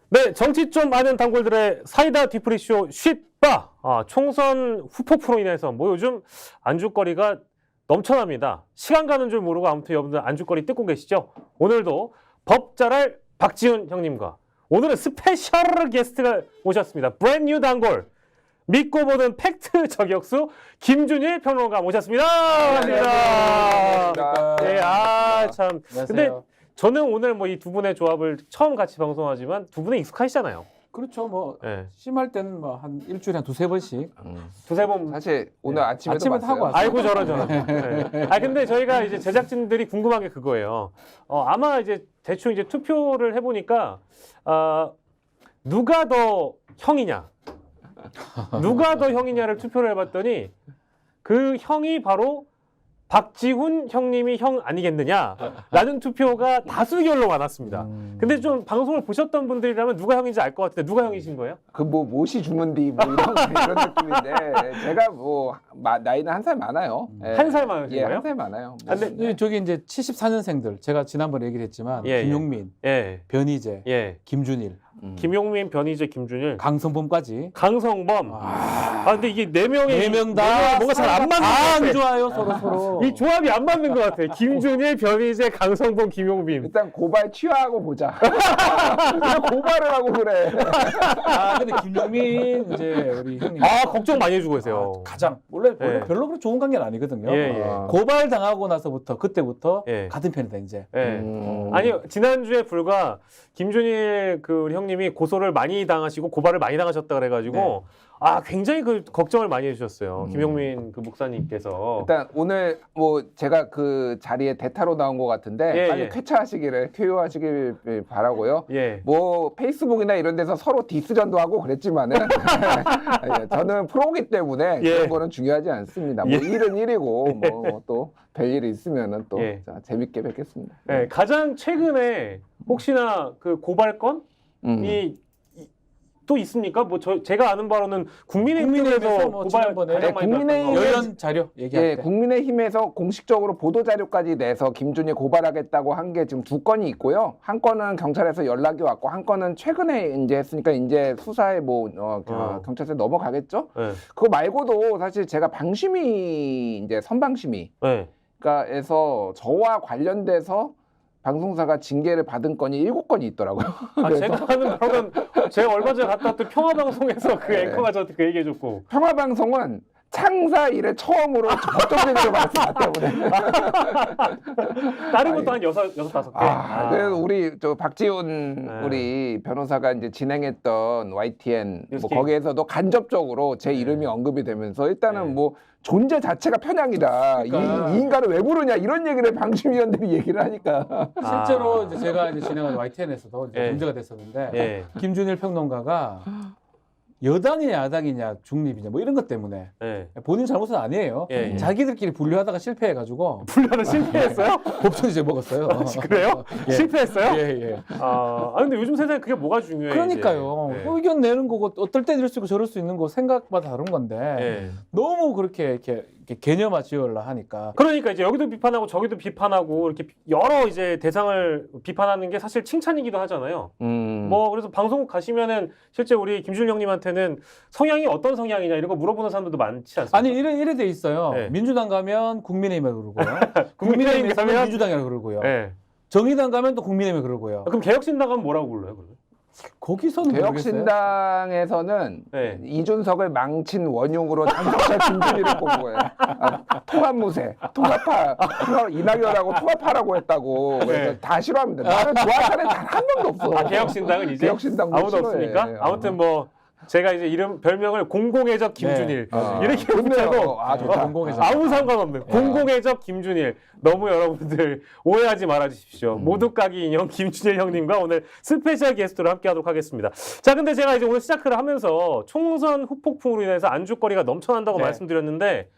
네, 정치 좀 아는 단골들의 사이다 뒤풀이쇼 쉿바. 총선 후폭풍으로 인해서 뭐 요즘 안주거리가 넘쳐납니다. 시간 가는 줄 모르고 아무튼 여러분들 안주거리 뜯고 계시죠? 오늘도 법잘할 박지훈 형님과 오늘은 스페셜 게스트가 오셨습니다. 브랜뉴 단골. 믿고 보는 팩트 저격수 김준일 평론가 모셨습니다. 반갑습니다. 네, 참. 근데 저는 오늘 뭐 이 두 분의 조합을 처음 같이 방송하지만 두 분은 익숙하시잖아요. 그렇죠. 뭐 네. 심할 때는 뭐 한 일주일에 한 두세 번씩. 두세 번. 사실 오늘 아침에도 하고 왔어요. 아이고 저런. 네. 근데 저희가 이제 제작진들이 궁금한 게 그거예요. 아마 이제 대충 이제 투표를 해보니까 누가 더 형이냐, 누가 더 형이냐를 투표를 해봤더니 그 형이 바로 박지훈 형님이 형 아니겠느냐라는 투표가 다수결로 많았습니다. 근데 좀 방송을 보셨던 분들이라면 누가 형인지 알 것 같은데 누가 형이신 거예요? 그 뭐 못이 주문디 뭐 이런 느낌인데 제가 뭐 나이는 한 살 많아요. 한 살 많으신 예, 거예요? 한 살 많아요. 근데 저기 이제 74년생들 제가 지난번에 얘기를 했지만 예, 김용민, 예, 변희재, 예. 김준일, 김용민, 변희재, 김준일, 강성범까지. 강성범. 근데 이게 네 명이 네 명 다 뭔가 잘 안 맞는 것 안 같아. 좋아요 서로. 이 조합이 안 맞는 것 같아. 김준일, 변희재, 강성범, 김용민. 일단 고발 취하하고 보자. 왜 고발을 하고 그래? 근데 김용민 이제 우리 형님. 걱정 많이 해주고 계세요. 가장 원래 예. 별로 그렇게 좋은 관계는 아니거든요. 예, 예. 고발 당하고 나서부터 그때부터 예. 같은 편이다 이제. 예. 아니 지난주에 불과 김준일 그 우리 형님이 고소를 많이 당하시고 고발을 많이 당하셨다 그래가지고 네. 굉장히 그 걱정을 많이 해주셨어요. 김용민 그 목사님께서. 일단 오늘 뭐 제가 그 자리에 대타로 나온 것 같은데 예, 빨리 예. 쾌유하시길 바라고요. 예. 뭐 페이스북이나 이런 데서 서로 디스전도 하고 그랬지만은 예, 저는 프로기 때문에 예. 그런 거는 중요하지 않습니다. 뭐 일은 일이고 뭐 또 별일이 있으면은 또 예. 자, 재밌게 뵙겠습니다. 네, 가장 최근에 혹시나 그 고발건이 또 있습니까? 뭐 제가 아는 바로는 국민의힘에서 뭐 고발 지난번에 가장 많이 국민의힘 받았던 거. 열연 자료 얘기할 예, 때. 국민의힘에서 공식적으로 보도 자료까지 내서 김준일 고발하겠다고 한 게 지금 두 건이 있고요. 한 건은 경찰에서 연락이 왔고 한 건은 최근에 이제 했으니까 이제 수사에 뭐 경찰서에 넘어가겠죠. 네. 그거 말고도 사실 제가 방심위 이제 선방심위 네. 그러니까에서 저와 관련돼서 방송사가 징계를 받은 건이 7건이 있더라고요. 제가 아는 바로는 제가 얼마 전에 갔다 왔던 평화방송에서 그 앵커가 저한테 그 얘기해줬고 평화방송은 창사 이래 처음으로 법정쟁의를 받았기 때문에. 다른 것도 한 여섯 다섯 개. 그래서 우리 저 박지훈 네. 우리 변호사가 이제 진행했던 YTN 뭐 뉴스킹. 거기에서도 간접적으로 제 이름이 언급이 되면서 일단은 뭐 존재 자체가 편향이다. 그러니까. 이 인간을 왜 부르냐 이런 얘기를 방심위원들이 얘기를 하니까. 실제로 이제 제가 이제 진행한 YTN에서도 이제 예. 문제가 됐었는데 예. 김준일 평론가가 여당이냐 야당이냐 중립이냐 뭐 이런 것 때문에 예. 본인 잘못은 아니에요. 예, 예. 자기들끼리 분류하다가 실패해가지고 분류하는 실패했어요? 법정 이제 먹었어요. 그래요? 예. 실패했어요? 예. 근데 요즘 세상에 그게 뭐가 중요해? 그러니까요. 이제. 의견 내는 거고 어떨 때 이럴 수 있고 저럴 수 있는 거 생각마다 다른 건데 예. 너무 그렇게 이렇게 개념화 지으려 하니까 그러니까 이제 여기도 비판하고 저기도 비판하고 이렇게 여러 이제 대상을 비판하는 게 사실 칭찬이기도 하잖아요. 뭐 그래서 방송국 가시면은 실제 우리 김준일 형님한테는 성향이 어떤 성향이냐 이런 거 물어보는 사람들도 많지 않습니까? 아니 이래 돼 있어요. 네. 민주당 가면 국민의힘이라고 그러고요. 국민의힘 국민의힘 가면 가면 민주당이라고 그러고요. 예. 정의당 가면 또 국민의힘이 그러고요. 그럼 개혁신당 가면 뭐라고 불러요? 그러면? 거기서는 모르겠어요. 개혁신당에서는 네. 이준석을 망친 원흉으로 당선자 김준일을 꼽고요. 통합무새, 이낙연하고 통합하라고 했다고 그래서 네. 다 싫어합니다. 나를 좋아하는 단 한 명도 없어. 개혁신당은 이제 개혁신당도 아무도 싫어해. 없습니까? 아무튼 뭐 제가 이제 이름 별명을 공공의적 김준일 이렇게 좋네요. 붙여도 좋다. 공공의적. 아무 상관없는 공공의적 김준일 너무 여러분들 오해하지 말아주십시오. 모두까기 인형 김준일 형님과 오늘 스페셜 게스트로 함께하도록 하겠습니다. 자, 근데 제가 이제 오늘 시작을 하면서 총선 후폭풍으로 인해서 안주거리가 넘쳐난다고 네. 말씀드렸는데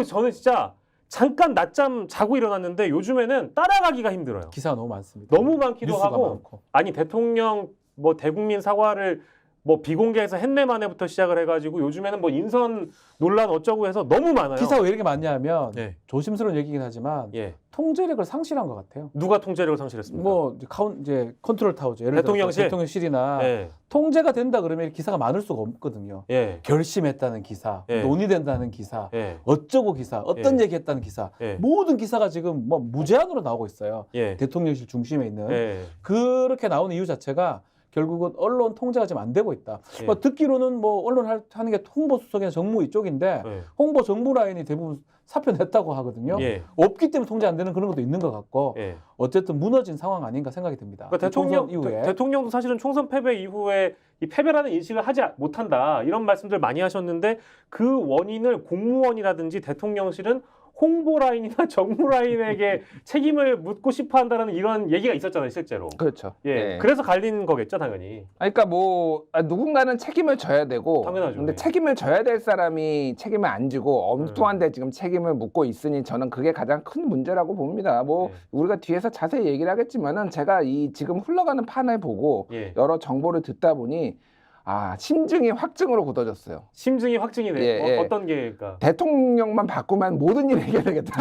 저는 진짜 잠깐 낮잠 자고 일어났는데 요즘에는 따라가기가 힘들어요. 기사가 너무 많습니다. 너무 많기도 뉴스가 하고 많고. 아니 대통령 뭐 대국민 사과를 뭐 비공개에서 했네 만에부터 시작을 해가지고 요즘에는 뭐 인선 논란 어쩌고 해서 너무 많아요. 기사가 왜 이렇게 많냐면 예. 조심스러운 얘기긴 하지만 예. 통제력을 상실한 것 같아요. 누가 통제력을 상실했습니까? 뭐 이제 컨트롤 타워죠. 예를 대통령실? 들어서 대통령실이나 예. 통제가 된다 그러면 기사가 많을 수가 없거든요. 예. 결심했다는 기사, 예. 논의된다는 기사, 예. 어쩌고 기사, 어떤 예. 얘기했다는 기사, 예. 모든 기사가 지금 뭐 무제한으로 나오고 있어요. 예. 대통령실 중심에 있는 예. 그렇게 나오는 이유 자체가 결국은 언론 통제가 지금 안 되고 있다. 예. 뭐 듣기로는 뭐 언론 하는 게 홍보수석이나 정무 이쪽인데 예. 홍보 정부 라인이 대부분 사표 냈다고 하거든요. 예. 없기 때문에 통제 안 되는 그런 것도 있는 것 같고 예. 어쨌든 무너진 상황 아닌가 생각이 듭니다. 그러니까 총선 이후에 대통령도 사실은 총선 패배 이후에 이 패배라는 인식을 하지 못한다 이런 말씀들 많이 하셨는데 그 원인을 공무원이라든지 대통령실은 홍보 라인이나 정무 라인에게 책임을 묻고 싶어 한다는 이런 얘기가 있었잖아요, 실제로. 그렇죠. 예. 예. 그래서 갈리는 거겠죠, 당연히. 그러니까 뭐 누군가는 책임을 져야 되고, 당연하죠. 근데 예. 책임을 져야 될 사람이 책임을 안 지고 엉뚱한데 지금 책임을 묻고 있으니 저는 그게 가장 큰 문제라고 봅니다. 뭐 예. 우리가 뒤에서 자세히 얘기를 하겠지만은 제가 이 지금 흘러가는 판을 보고 예. 여러 정보를 듣다 보니 심증이 확증으로 굳어졌어요. 심증이 확증이 돼. 예, 예. 어떤 게가? 대통령만 바꾸면 모든 일이 해결되겠다.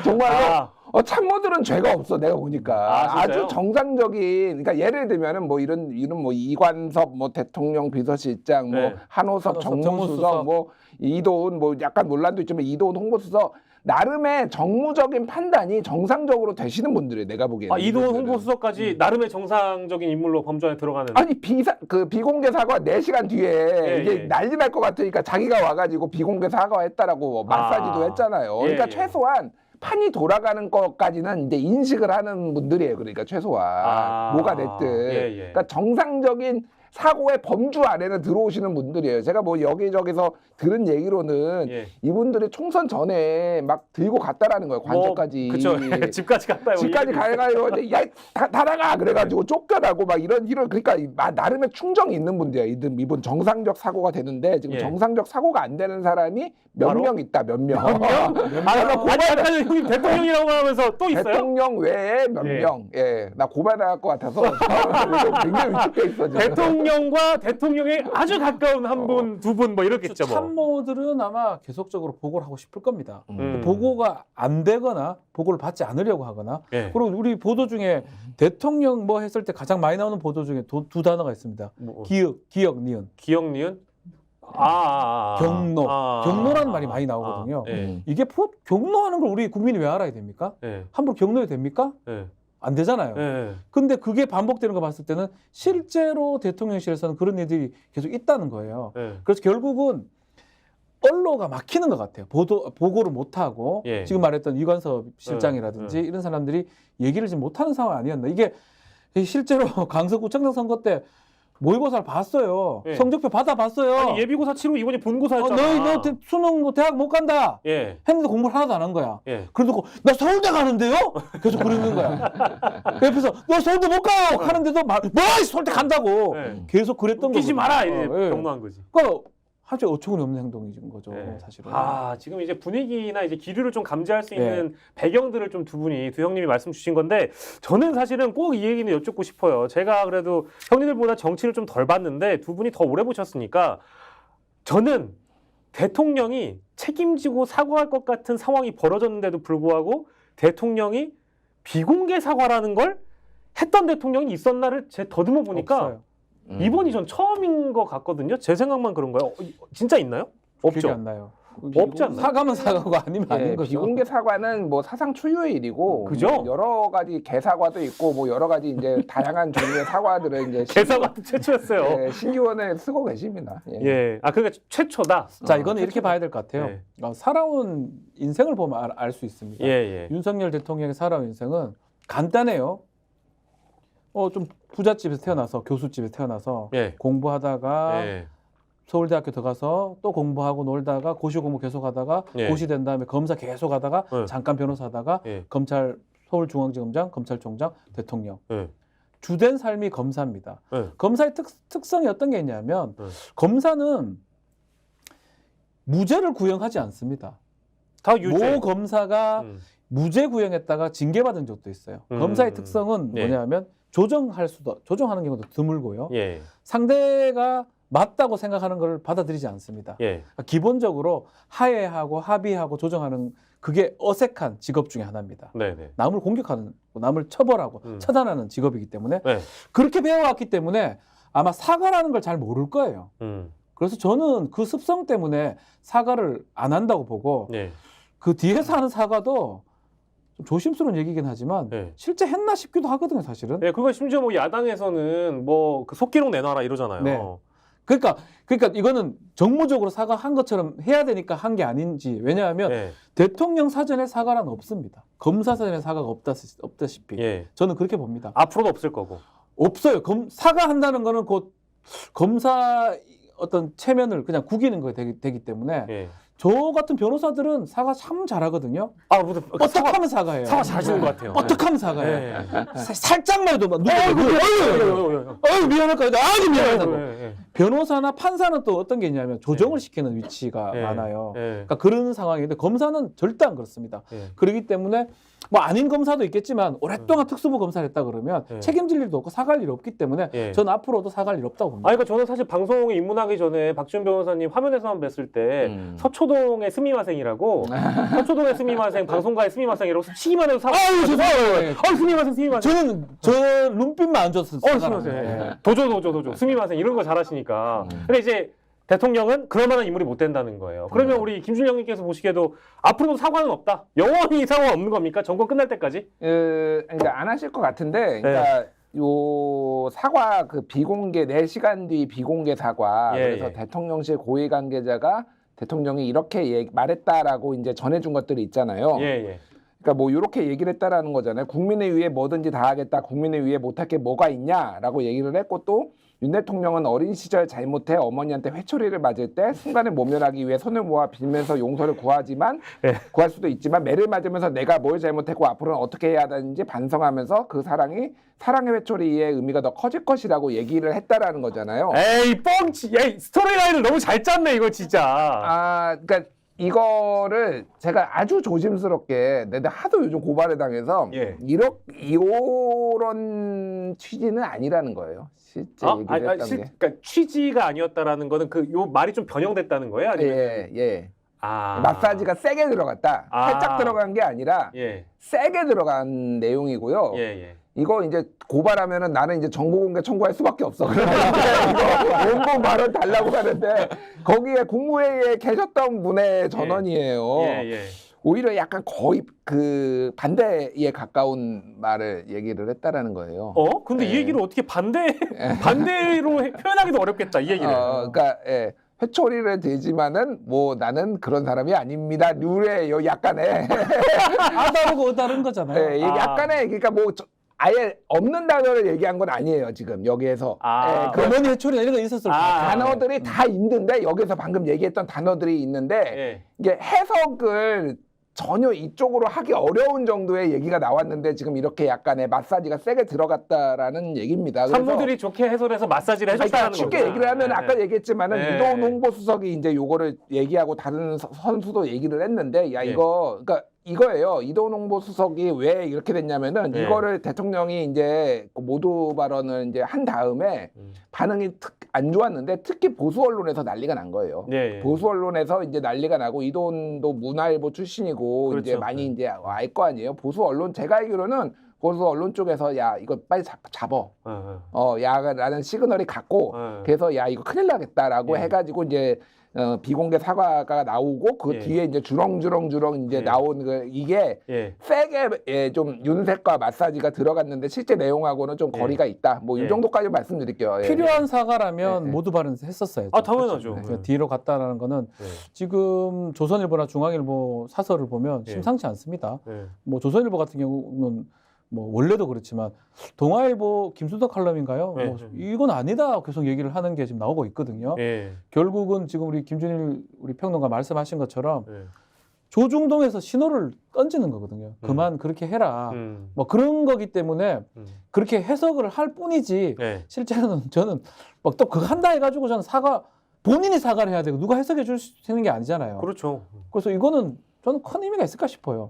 정말로. 참모들은 죄가 없어 내가 보니까 진짜요? 아주 정상적인 그러니까 예를 들면은 뭐 이런 뭐 이관섭 뭐 대통령 비서실장 뭐 네. 한호섭 정무수석 정무수석. 뭐 이도훈 뭐 약간 논란도 있지만 이도훈 홍보수석 나름의 정무적인 판단이 정상적으로 되시는 분들이에요 내가 보기에는. 이도훈 이분들은. 홍보수석까지 나름의 정상적인 인물로 범죄에 들어가는. 아니 비공개 사과 4시간 뒤에 예, 이게 예. 난리 날 것 같으니까 자기가 와가지고 비공개 사과했다라고 마사지도 했잖아요. 예, 그러니까 예. 최소한 판이 돌아가는 것까지는 이제 인식을 하는 분들이에요. 그러니까 최소한 뭐가 됐든. 예, 예. 그러니까 정상적인 사고의 범주 안에는 들어오시는 분들이에요. 제가 뭐 여기저기서 들은 얘기로는 예. 이분들이 총선 전에 막 들고 갔다라는 거예요. 관저까지. 그쵸. 집까지 갔다. 집까지 가가지고 다 나가 그래가지고 쫓겨나고 막 이런 그러니까 나름의 충정이 있는 분들이야. 이분 정상적 사고가 되는데 지금 예. 정상적 사고가 안 되는 사람이 몇 바로? 명 있다. 몇 명. 아까 형님 대통령이라고 하면서 또 있어요? 대통령 외에 몇 예. 명. 예, 나 고발할 것 같아서 굉장히 위축돼 있어. 지금. 대통령과 대통령에 아주 가까운 한 분, 두 분 뭐 이렇겠죠. 뭐. 참모들은 아마 계속적으로 보고를 하고 싶을 겁니다. 음. 보고가 안 되거나 보고를 받지 않으려고 하거나 예. 그리고 우리 보도 중에 대통령 뭐 했을 때 가장 많이 나오는 보도 중에 두 단어가 있습니다. 뭐, 기억, 니은. 기억 니은? 경로. 경로라는 말이 많이 나오거든요. 예. 이게 경로하는 걸 우리 국민이 왜 알아야 됩니까? 예. 함부로 경로해도 됩니까? 예. 안 되잖아요. 예. 근데 그게 반복되는 거 봤을 때는 실제로 대통령실에서는 그런 일들이 계속 있다는 거예요. 예. 그래서 결국은 언로가 막히는 것 같아요. 보고를 못하고 예. 지금 말했던 이관섭 실장이라든지 이런 사람들이 얘기를 지금 못하는 상황 아니었나. 이게 실제로 강서구청장 선거 때 모의고사를 봤어요. 예. 성적표 받아봤어요. 아니, 예비고사 치르고 이번에 본고사였잖아. 너 수능 너 대학 못 간다. 예. 했는데 공부를 하나도 안 한 거야. 예. 그래도 나 서울대 가는데요? 계속 그러는 거야. 그 옆에서 너 서울대 못 가요! 하는데도 서울대 간다고! 예. 계속 그랬던 거죠. 웃기지 마라! 이제 예. 경고한 거지. 그러니까 사실 어처구니 없는 행동인 거죠. 예. 사실은. 지금 이제 분위기나 이제 기류를 좀 감지할 수 예. 있는 배경들을 좀 두 형님이 말씀 주신 건데 저는 사실은 꼭 이 얘기는 여쭙고 싶어요. 제가 그래도 형님들보다 정치를 좀 덜 봤는데 두 분이 더 오래 보셨으니까 저는 대통령이 책임지고 사과할 것 같은 상황이 벌어졌는데도 불구하고 대통령이 비공개 사과라는 걸 했던 대통령이 있었나를 제 더듬어 보니까 없어요. 이번이 전 처음인 것 같거든요. 제 생각만 그런가요? 진짜 있나요? 기억이 없죠. 안 나요. 없지 않나요? 사과면 사과고 아니면 아닌 예, 거죠. 비공개 사과는 뭐 사상 초유의 일이고 그죠? 뭐 여러 가지 개사과도 있고 뭐 여러 가지 이제 다양한 종류의 사과들을 이제 개사과도 최초였어요. 예, 신기원에 쓰고 계십니다. 예. 예. 그러니까 최초다. 자, 이거는 이렇게 봐야 될 것 같아요. 예. 살아온 인생을 보면 알 수 있습니다. 예. 윤석열 대통령의 살아온 인생은 간단해요. 좀 부잣집에서 태어나서 교수집에서 태어나서 예. 공부하다가 예. 서울대학교 들어가서 또 공부하고 놀다가 고시 공부 계속하다가 예. 고시 된 다음에 검사 계속하다가 예. 잠깐 변호사하다가 예. 검찰 서울중앙지검장, 검찰총장, 대통령. 예. 주된 삶이 검사입니다. 예. 검사의 특성이 어떤 게 있냐면 예. 검사는 무죄를 구형하지 않습니다. 다 유죄. 모 검사가 음. 무죄 구형했다가 징계받은 적도 있어요. 음. 검사의 특성은 예. 뭐냐면 조정하는 경우도 드물고요. 예. 상대가 맞다고 생각하는 걸 받아들이지 않습니다. 예. 기본적으로 하해하고 합의하고 조정하는 그게 어색한 직업 중에 하나입니다. 네네. 남을 공격하는, 남을 처벌하고 처단하는 직업이기 때문에 네. 그렇게 배워왔기 때문에 아마 사과라는 걸 잘 모를 거예요. 음. 그래서 저는 그 습성 때문에 사과를 안 한다고 보고 예. 그 뒤에서 하는 사과도 좀 조심스러운 얘기긴 하지만 예. 실제 했나 싶기도 하거든요, 사실은. 예, 그거 심지어 뭐 야당에서는 뭐 그 속기록 내놔라 이러잖아요. 네. 그러니까 이거는 정무적으로 사과한 것처럼 해야 되니까 한 게 아닌지. 왜냐하면 예. 대통령 사전에 사과란 없습니다. 검사 사전에 사과가 없다시피. 예. 저는 그렇게 봅니다. 앞으로도 없을 거고. 없어요. 사과한다는 거는 곧 검사 어떤 체면을 그냥 구기는 거에 되기 때문에 예. 저 같은 변호사들은 사과 참 잘하거든요. 아, 무슨 뻑뻑하면 사과해요. 사과 잘하시는 것 같아요. 뻑뻑하면 사과해요. 예. 살짝만 해도 막 미안할 거야. 아주 미안하다고. 변호사나 판사는 또 어떤 게 있냐면 조정을 시키는 위치가 예. 많아요. 예. 그러니까 그런 상황인데 검사는 절대 안 그렇습니다. 예. 그렇기 때문에 뭐 아닌 검사도 있겠지만 오랫동안 특수부 검사를 했다 그러면 예. 책임질 일도 없고 사과할 일이 없기 때문에 예. 저는 앞으로도 사과할 일 없다고 봅니다. 아니, 그러니까 저는 사실 방송에 입문하기 전에 박지원 변호사님 화면에서만 뵀을 때 서초동의 스미마생이라고 서초동의 스미마생, 방송가의 스미마생이라고 치기만 해도 사과. 아유, 죄송해요. 스미마생. 저는 저 눈빛만 안 좋았어요. 스미마생. 예. 도조. 스미마생 이런 거 잘하시니까. 근데 이제 대통령은 그럴 만한 인물이 못 된다는 거예요. 그러면 우리 김준영님께서 보시기에도 앞으로도 사과는 없다. 영원히 사과 없는 겁니까? 정권 끝날 때까지? 그러니까 안 하실 것 같은데, 그러니까 요 사과 그 비공개 4시간 뒤 비공개 사과. 예, 그래서 예. 대통령실 고위 관계자가 대통령이 이렇게 말했다라고 이제 전해준 것들이 있잖아요. 예. 그러니까 뭐 이렇게 얘기를 했다라는 거잖아요. 국민을 위해 뭐든지 다 하겠다. 국민을 위해 못할 게 뭐가 있냐라고 얘기를 했고 또 윤 대통령은 어린 시절 잘못해 어머니한테 회초리를 맞을 때 순간을 모면하기 위해 손을 모아 빌면서 용서를 구하지만 구할 수도 있지만 매를 맞으면서 내가 뭘 잘못했고 앞으로는 어떻게 해야 하는지 반성하면서 그 사랑의 회초리의 의미가 더 커질 것이라고 얘기를 했다라는 거잖아요. 에이, 뻥치. 에이, 스토리라인을 너무 잘 짰네, 이거 진짜. 그러니까 이거를 제가 아주 조심스럽게 내가 하도 요즘 고발을 당해서 이런 취지는 아니라는 거예요. 실제 얘기를 했던 게. 그러니까 취지가 아니었다라는 거는 요 말이 좀 변형됐다는 거예요? 아니면? 예. 아. 마사지가 세게 들어갔다. 아. 살짝 들어간 게 아니라 세게 들어간 내용이고요. 이거 이제 고발하면은 나는 이제 정보 공개 청구할 수밖에 없어. 이거 원본 발언 달라고 하는데 거기에 국무회의에 계셨던 분의 전원이에요. 오히려 약간 거의 그 반대에 가까운 말을 얘기를 했다라는 거예요. 근데 이 얘기를 어떻게 반대로 표현하기도 어렵겠다, 이 얘기를. 그러니까 회초리를 들지만은 뭐 나는 그런 사람이 아닙니다. 류래요, 약간의. 아다르고 어다른 거잖아요. 약간의 그러니까 뭐 아예 없는 단어를 얘기한 건 아니에요, 지금 여기에서. 어머니 회초리 이런 거 있었을 거예요. 단어들이 다 있는데 여기서 방금 얘기했던 단어들이 있는데 이게 해석을 전혀 이쪽으로 하기 어려운 정도의 얘기가 나왔는데 지금 이렇게 약간의 마사지가 세게 들어갔다라는 얘기입니다. 산모들이 좋게 해설해서 마사지를 해줬다는 거죠. 쉽게 얘기를 하면 아까 얘기했지만은 이도훈 홍보수석이 이제 요거를 얘기하고 다른 선수도 얘기를 했는데 그러니까 이거예요. 이도훈 홍보수석이 왜 이렇게 됐냐면은 이거를 대통령이 이제 모두 발언을 이제 한 다음에 반응이 안 좋았는데 특히 보수 언론에서 난리가 난 거예요. 보수 언론에서 이제 난리가 나고 이도훈도 문화일보 출신이고 그렇죠. 이제 많이 이제 알 거 아니에요. 보수 언론 제가 알기로는 보수 언론 쪽에서 야 이거 빨리 잡어. 야라는 시그널이 갔고 그래서 야 이거 큰일 나겠다라고 해가지고 이제 비공개 사과가 나오고 그 뒤에 이제 주렁주렁 이제 나온 이게 세게 좀 윤색과 마사지가 들어갔는데 실제 내용하고는 좀 거리가 있다. 뭐 이 정도까지 말씀드릴게요. 필요한 사과라면 모두 발언했었어요. 당연하죠. 뒤로 갔다라는 거는 지금 조선일보나 중앙일보 사설을 보면 심상치 않습니다. 뭐 조선일보 같은 경우는 뭐 원래도 그렇지만 동아일보 김수덕 칼럼인가요? 뭐 이건 아니다 계속 얘기를 하는 게 지금 나오고 있거든요. 결국은 지금 우리 김준일 우리 평론가 말씀하신 것처럼 조중동에서 신호를 던지는 거거든요. 그만 그렇게 해라. 뭐 그런 거기 때문에 그렇게 해석을 할 뿐이지 실제로는 저는 막 또 그거 한다 해가지고 저는 본인이 사과를 해야 되고 누가 해석해 줄 수 있는 게 아니잖아요. 그렇죠. 그래서 이거는 저는 큰 의미가 있을까 싶어요.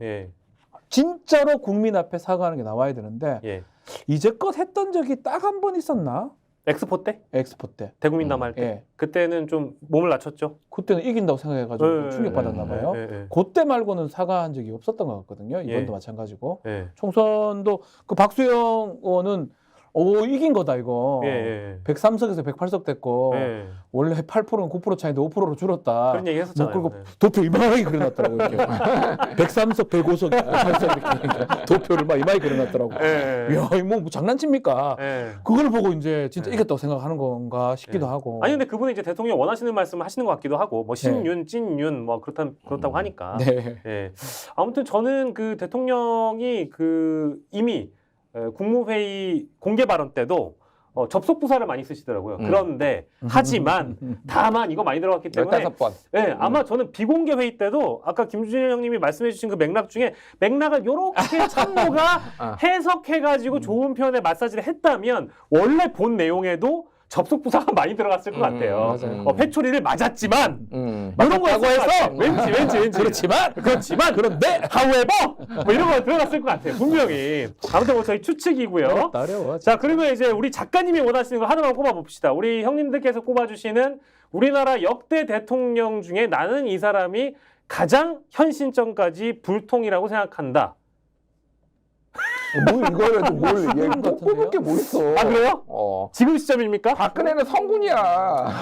진짜로 국민 앞에 사과하는 게 나와야 되는데 이제껏 했던 적이 딱 한 번 있었나? 엑스포 때? 엑스포 때. 대국민담화 할 때? 예. 그때는 좀 몸을 낮췄죠? 그때는 이긴다고 생각해가지고 충격받았나 봐요. 그때 말고는 사과한 적이 없었던 것 같거든요. 이번도 마찬가지고. 총선도 그 박수영 의원은 이긴 거다 이거. 103석에서 108석 됐고 원래 8%는 9% 차인데 5%로 줄었다. 그런 얘기 했었잖아요. 그리고 도표 이만하게 그려놨더라고요. 이렇게. 103석, 105석, 108석 이렇게 도표를 막 이만하게 그려놨더라고. 이야, 뭐 장난칩니까? 그걸 보고 이제 진짜 이겼다고 생각하는 건가 싶기도 하고. 아니 근데 그분이 이제 대통령 원하시는 말씀을 하시는 것 같기도 하고 뭐 신윤, 찐윤 뭐 그렇다고 하니까. 네. 아무튼 저는 그 대통령이 그 이미 국무회의 공개 발언 때도 접속 부사를 많이 쓰시더라고요. 그런데 하지만 다만 이거 많이 들어갔기 때문에 15번. 아마 저는 비공개 회의 때도 아까 김준일 형님이 말씀해 주신 그 맥락 중에 맥락을 요렇게 참모가 해석해가지고 좋은 표현에 마사지를 했다면 원래 본 내용에도 접속 부사가 많이 들어갔을 것 같아요. 맞아요. 회초리를 맞았지만 이런 거라고 해서 왠지 그렇지만 그런데 however 뭐 이런 거 들어갔을 것 같아요. 분명히. 아무튼 뭐 저희 추측이고요. 어려워. 자, 그러면 이제 우리 작가님이 원하시는 거 하나만 꼽아봅시다. 우리 형님들께서 꼽아주시는 우리나라 역대 대통령 중에 나는 이 사람이 가장 현신점까지 불통이라고 생각한다. 뭘 이거를 뭘 얘기해? 같은데요? 뽑을 게 뭐 있어? 아, 그래요? 지금 시점입니까? 박근혜는 성군이야.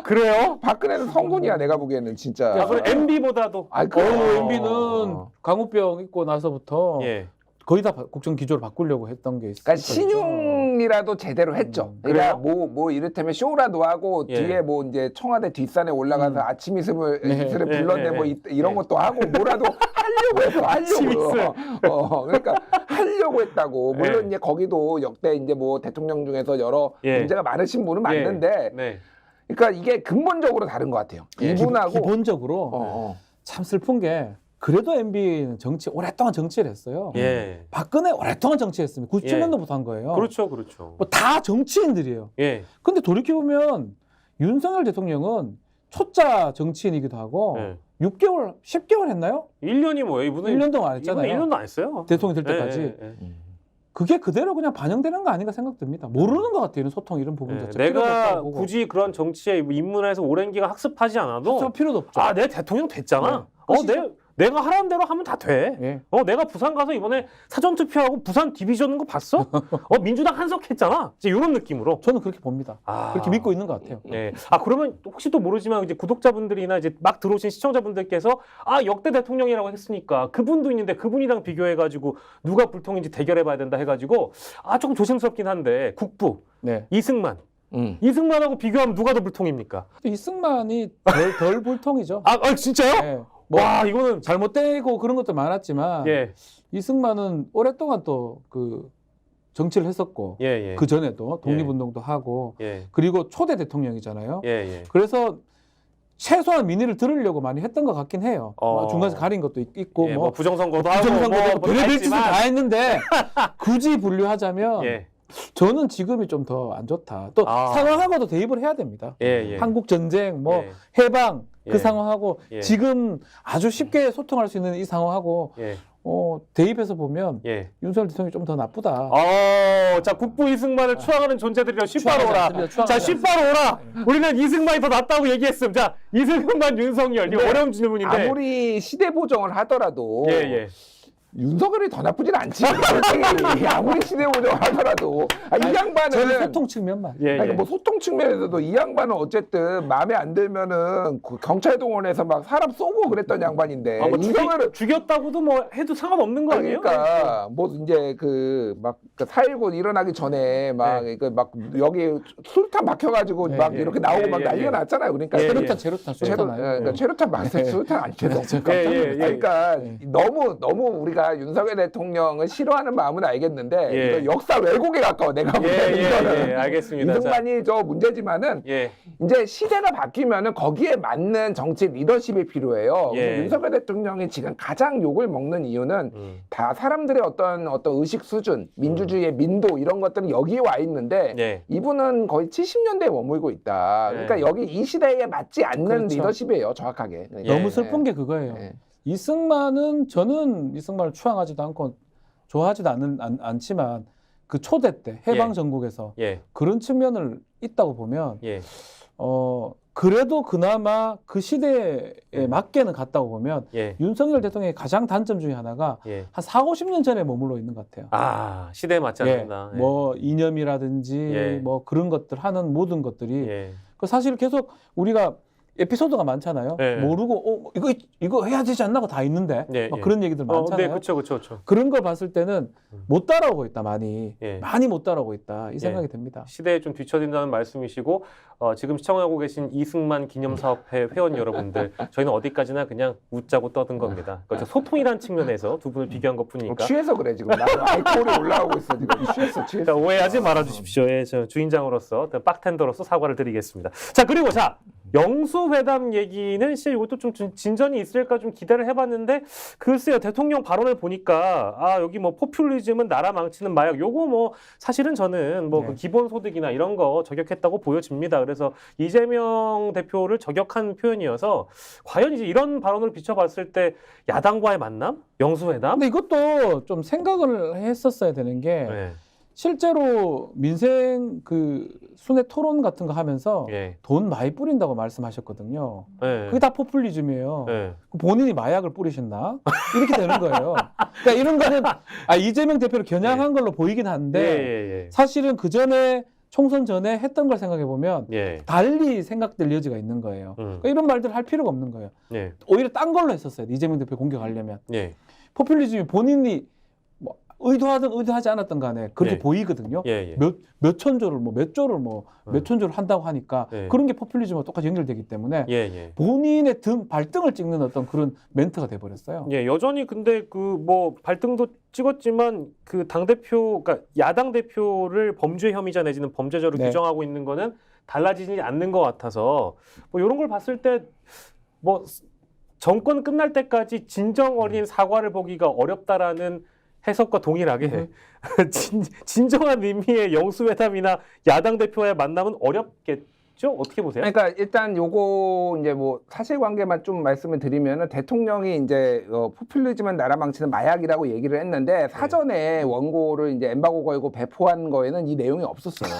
그래요? 박근혜는 성군이야. 내가 보기에는 진짜. 야, 그럼 MB보다도. MB는 광우병 있고 나서부터 거의 다 국정 기조를 바꾸려고 했던 게 있어요. 그러니까 신용이라도 제대로 했죠. 그러니까 뭐 이를테면 쇼라도 하고 뒤에 뭐 이제 청와대 뒷산에 올라가서 아침 이슬을 불렀네 뭐 이런 것도 하고 뭐라도 하려고 해서 그러니까 하려고 했다고. 물론 이제 거기도 역대 이제 뭐 대통령 중에서 여러 문제가 많으신 분은 맞는데 그러니까 이게 근본적으로 다른 것 같아요. 이분하고 기본적으로 참 슬픈 게 그래도 MB는 오랫동안 정치를 했어요. 박근혜 오랫동안 정치했습니다. 97년도부터 한 거예요. 그렇죠. 뭐 다 정치인들이에요. 근데 돌이켜보면 윤석열 대통령은 초짜 정치인이기도 하고 6개월, 10개월 했나요? 1년이 뭐예요? 이분은 1년 동안 안 했잖아요. 1년도 안 했어요. 대통령 될 때까지. 그게 그대로 그냥 반영되는 거 아닌가 생각됩니다. 모르는 것 같아요. 이런 소통 이런 부분 자체. 내가 굳이 그런 정치에 입문해서 오랜 기간 학습하지 않아도 학습할 필요도 없죠. 내 대통령 됐잖아. 내가 하라는 대로 하면 다 돼. 내가 부산 가서 이번에 사전 투표하고 부산 디비전인 거 봤어? 민주당 한석했잖아. 이제 이런 느낌으로. 저는 그렇게 봅니다. 그렇게 믿고 있는 것 같아요. 그러면 혹시 또 모르지만 이제 구독자분들이나 이제 막 들어오신 시청자분들께서 역대 대통령이라고 했으니까 그분도 있는데 그분이랑 비교해가지고 누가 불통인지 대결해봐야 된다 해가지고 조금 조심스럽긴 한데 국부 이승만. 이승만하고 비교하면 누가 더 불통입니까? 이승만이 덜 불통이죠. 진짜요? 와, 이거는 잘못되고 그런 것도 많았지만 이승만은 오랫동안 또 그 정치를 했었고 그 전에도 독립운동도 하고 그리고 초대 대통령이잖아요. 그래서 최소한 민의를 들으려고 많이 했던 것 같긴 해요. 중간에서 가린 것도 있고 뭐 부정선거도 하고 별의별 짓을 다 했는데 굳이 분류하자면 저는 지금이 좀 더 안 좋다. 또 상황하고도 대입을 해야 됩니다. 한국 전쟁, 뭐 해방 그 상황하고 지금 아주 쉽게 소통할 수 있는 이 상황하고 대입해서 보면 윤석열 대통령이 좀 더 나쁘다. 자, 국부 이승만을 추앙하는 존재들이라 쉽바로 오라. 자, 쉽바로 오라. 우리는 이승만이 더 낫다고 얘기했음. 자, 이승만, 윤석열. 이거 어려운 질문인데. 아무리 시대 보정을 하더라도 윤석열이 더 나쁘진 않지. 아무리 시대 보정을 하더라도 이 양반은 저는 소통 측면만. 그러니까 뭐 소통 측면에서도 이 양반은 어쨌든 마음에 안 들면은 그 경찰 동원해서 막 사람 쏘고 그랬던 양반인데 윤석열을 죽였다고도 뭐 해도 상관없는 거 아니에요? 그러니까 뭐 이제 그 막 4.19 일어나기 전에 막 여기 술탄 막혀가지고 막 이렇게 나오고 막 난리가 났잖아요. 그러니까 제로탄 쏘잖아요. 그러니까 체류탄 맞았어요. 술탄 안 죄송. 그러니까 너무 우리가 윤석열 대통령을 싫어하는 마음은 알겠는데 이거 역사 왜곡에 가까워. 내가 보기에는 알겠습니다. 이승만이 저 문제지만은 이제 시대가 바뀌면은 거기에 맞는 정치 리더십이 필요해요. 윤석열 대통령이 지금 가장 욕을 먹는 이유는 다 사람들의 어떤 의식 수준, 민주주의의 민도 이런 것들은 여기에 와 있는데 이분은 거의 70년대에 머물고 있다. 그러니까 여기 이 시대에 맞지 않는 리더십이에요. 정확하게. 너무 슬픈 게 그거예요. 이승만은 저는 이승만을 추앙하지도 않고 좋아하지도 않지만 그 초대 때 해방 예. 전국에서 예. 그런 측면을 있다고 보면 예. 그래도 그나마 그 시대에 맞게는 갔다고 보면 예. 윤석열 대통령의 가장 단점 중에 하나가 예. 한 40-50년 전에 머물러 있는 것 같아요. 아, 시대에 맞지 않는다. 예. 뭐 이념이라든지 예. 뭐 그런 것들 하는 모든 것들이 예. 그 사실 계속 우리가 에피소드가 많잖아요. 예. 모르고 이거 해야 되지 않나고 다 있는데 예. 막 예. 그런 얘기들 많잖아요. 네, 그렇죠. 그런 걸 봤을 때는 못 따라오고 있다 많이 예. 많이 못 따라오고 있다 이 생각이 듭니다. 시대에 좀 뒤처진다는 말씀이시고 지금 시청하고 계신 이승만 기념사업회 회원 여러분들 저희는 어디까지나 그냥 웃자고 떠든 겁니다. 그러니까 소통이라는 측면에서 두 분을 비교한 것뿐이니까 취해서 그래 지금. 나 알코올이 올라오고 있어 지금. 취했어. 자, 오해하지 말아주십시오. 예, 저 주인장으로서 박텐더로서 사과를 드리겠습니다. 자, 그리고 영수회담 얘기는 실제 이것도 좀 진전이 있을까 좀 기대를 해봤는데 글쎄요, 대통령 발언을 보니까 여기 뭐 포퓰리즘은 나라 망치는 마약 요거 뭐 사실은 저는 뭐 그 기본소득이나 이런 거 저격했다고 보여집니다. 그래서 이재명 대표를 저격한 표현이어서 과연 이제 이런 발언을 비춰봤을 때 야당과의 만남? 영수회담? 근데 이것도 좀 생각을 했었어야 되는 게 네. 실제로 민생 그 순회 토론 같은 거 하면서 예. 돈 많이 뿌린다고 말씀하셨거든요. 예. 그게 다 포퓰리즘이에요. 예. 본인이 마약을 뿌리셨나? 이렇게 되는 거예요. 그러니까 이런 거는 이재명 대표를 겨냥한 걸로 보이긴 한데 사실은 그 전에 총선 전에 했던 걸 생각해 보면 달리 생각될 여지가 있는 거예요. 그러니까 이런 말들 할 필요가 없는 거예요. 오히려 딴 걸로 했었어요. 이재명 대표 공격하려면. 포퓰리즘이 본인이 뭐 의도하든 의도하지 않았던 간에 그렇게 보이거든요. 몇 천조를 몇 조를 몇 천조를 한다고 하니까 그런 게 포퓰리즘과 똑같이 연결되기 때문에 본인의 발등을 찍는 어떤 그런 멘트가 돼 버렸어요. 여전히 근데 그 뭐 발등도 찍었지만 그 당대표, 그러니까 야당 대표를 범죄 혐의자 내지는 범죄자로 규정하고 있는 거는 달라지지 않는 것 같아서 뭐 이런 걸 봤을 때 뭐 정권 끝날 때까지 진정 어린 사과를 보기가 어렵다라는 해석과 동일하게 진정한 의미의 영수회담이나 야당 대표와의 만남은 어렵겠죠? 어떻게 보세요? 그러니까 일단 요거 이제 뭐 사실관계만 좀 말씀을 드리면은 대통령이 이제 포퓰리즘은 나라 망치는 마약이라고 얘기를 했는데 사전에 원고를 이제 엠바고 걸고 배포한 거에는 이 내용이 없었어요.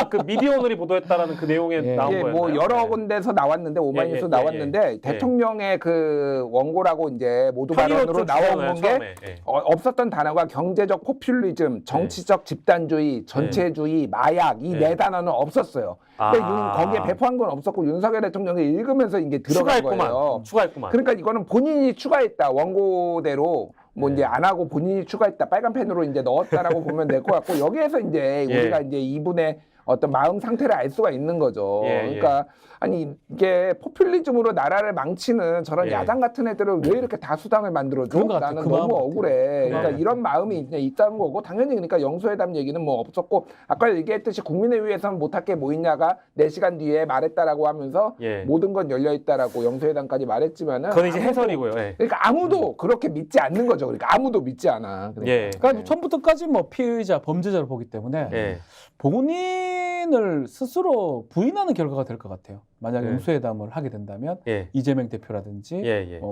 그 미디어오늘이 보도했다라는 그 내용에 나온 거예요. 뭐 여러 군데서 나왔는데 오마이뉴스 나왔는데 대통령의 그 원고라고 이제 모두 발언으로 나온 게 없었던 단어가 경제적 포퓰리즘, 정치적 집단주의, 전체주의, 마약 이 네 단어는 없었어요. 근데 거기에 배포한 건 없었고 윤석열 대통령이 읽으면서 이게 들어간 거예요. 추가했구만. 그러니까 이거는 본인이 추가했다. 원고대로 뭐 이제 안 하고 본인이 추가했다. 빨간 펜으로 이제 넣었다라고 보면 될 것 같고 여기에서 이제 우리가 이제 이분의 어떤 마음 상태를 알 수가 있는 거죠. 그러니까 아니 이게 포퓰리즘으로 나라를 망치는 저런 야당 같은 애들을 왜 이렇게 다수당을 만들어줘? 나는 너무 억울해. 그러니까 이런 마음이 이제 있다는 거고 당연히 그러니까 영수회담 얘기는 뭐 없었고 아까 얘기했듯이 국민의위에서는 못할 게 뭐 있냐가 4시간 뒤에 말했다라고 하면서 모든 건 열려 있다라고 영수회담까지 말했지만은 그건 이제 해설이고요. 그러니까 아무도 그렇게 믿지 않는 거죠. 그러니까 아무도 믿지 않아. 그러니까 처음부터까지 뭐 피의자, 범죄자를 보기 때문에 본인을 스스로 부인하는 결과가 될 것 같아요. 만약 영수회담을 하게 된다면 이재명 대표라든지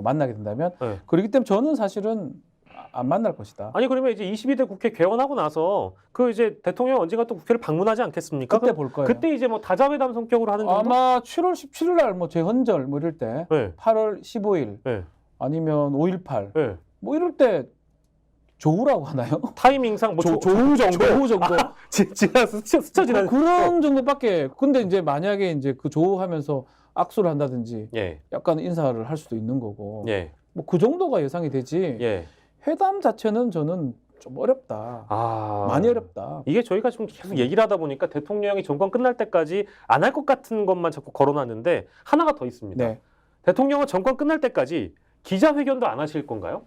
만나게 된다면 그렇기 때문에 저는 사실은 안 만날 것이다. 아니 그러면 이제 22대 국회 개원하고 나서 그 이제 대통령 언젠가 또 국회를 방문하지 않겠습니까? 그때 볼 거예요. 그때 이제 뭐 다자회담 성격으로 하는 정도? 아마 7월 17일 날 뭐 재헌절 뭐 이럴 때 8월 15일 아니면 5.18 뭐 이럴 때 조우라고 하나요? 타이밍상 뭐 조우 정도? 조우 정도. 스쳐 지나는 그런 정도밖에. 근데 이제 만약에 이제 그 조우하면서 악수를 한다든지 약간 인사를 할 수도 있는 거고. 뭐 그 정도가 예상이 되지. 회담 자체는 저는 좀 어렵다. 많이 어렵다. 이게 저희가 좀 계속 얘기를 하다 보니까 대통령이 정권 끝날 때까지 안 할 것 같은 것만 자꾸 걸어놨는데 하나가 더 있습니다. 대통령은 정권 끝날 때까지 기자회견도 안 하실 건가요?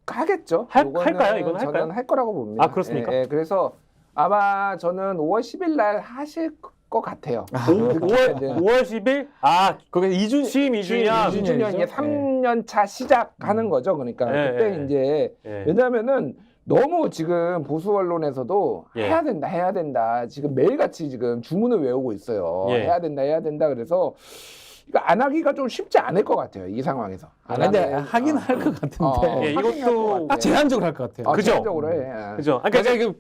하겠죠. 할까요? 이건 할까요? 저는 할 거라고 봅니다. 그렇습니까? 그래서 아마 저는 5월 10일 날 하실 것 같아요. 5월 10일? 그게 취임 2주년. 2주년 3년 차 시작하는 거죠. 그러니까 그때 이제 왜냐하면은 너무 지금 보수 언론에서도 해야 된다. 지금 매일같이 지금 주문을 외우고 있어요. 해야 된다. 그래서 이거 안 하기가 좀 쉽지 않을 것 같아요. 이 상황에서. 안 근데 하면, 하긴 할 것 같은데 예, 이것도 제한적으로 할 것 같아요. 그죠? 제한적으로 해. 그죠? 아, 그러니까 이게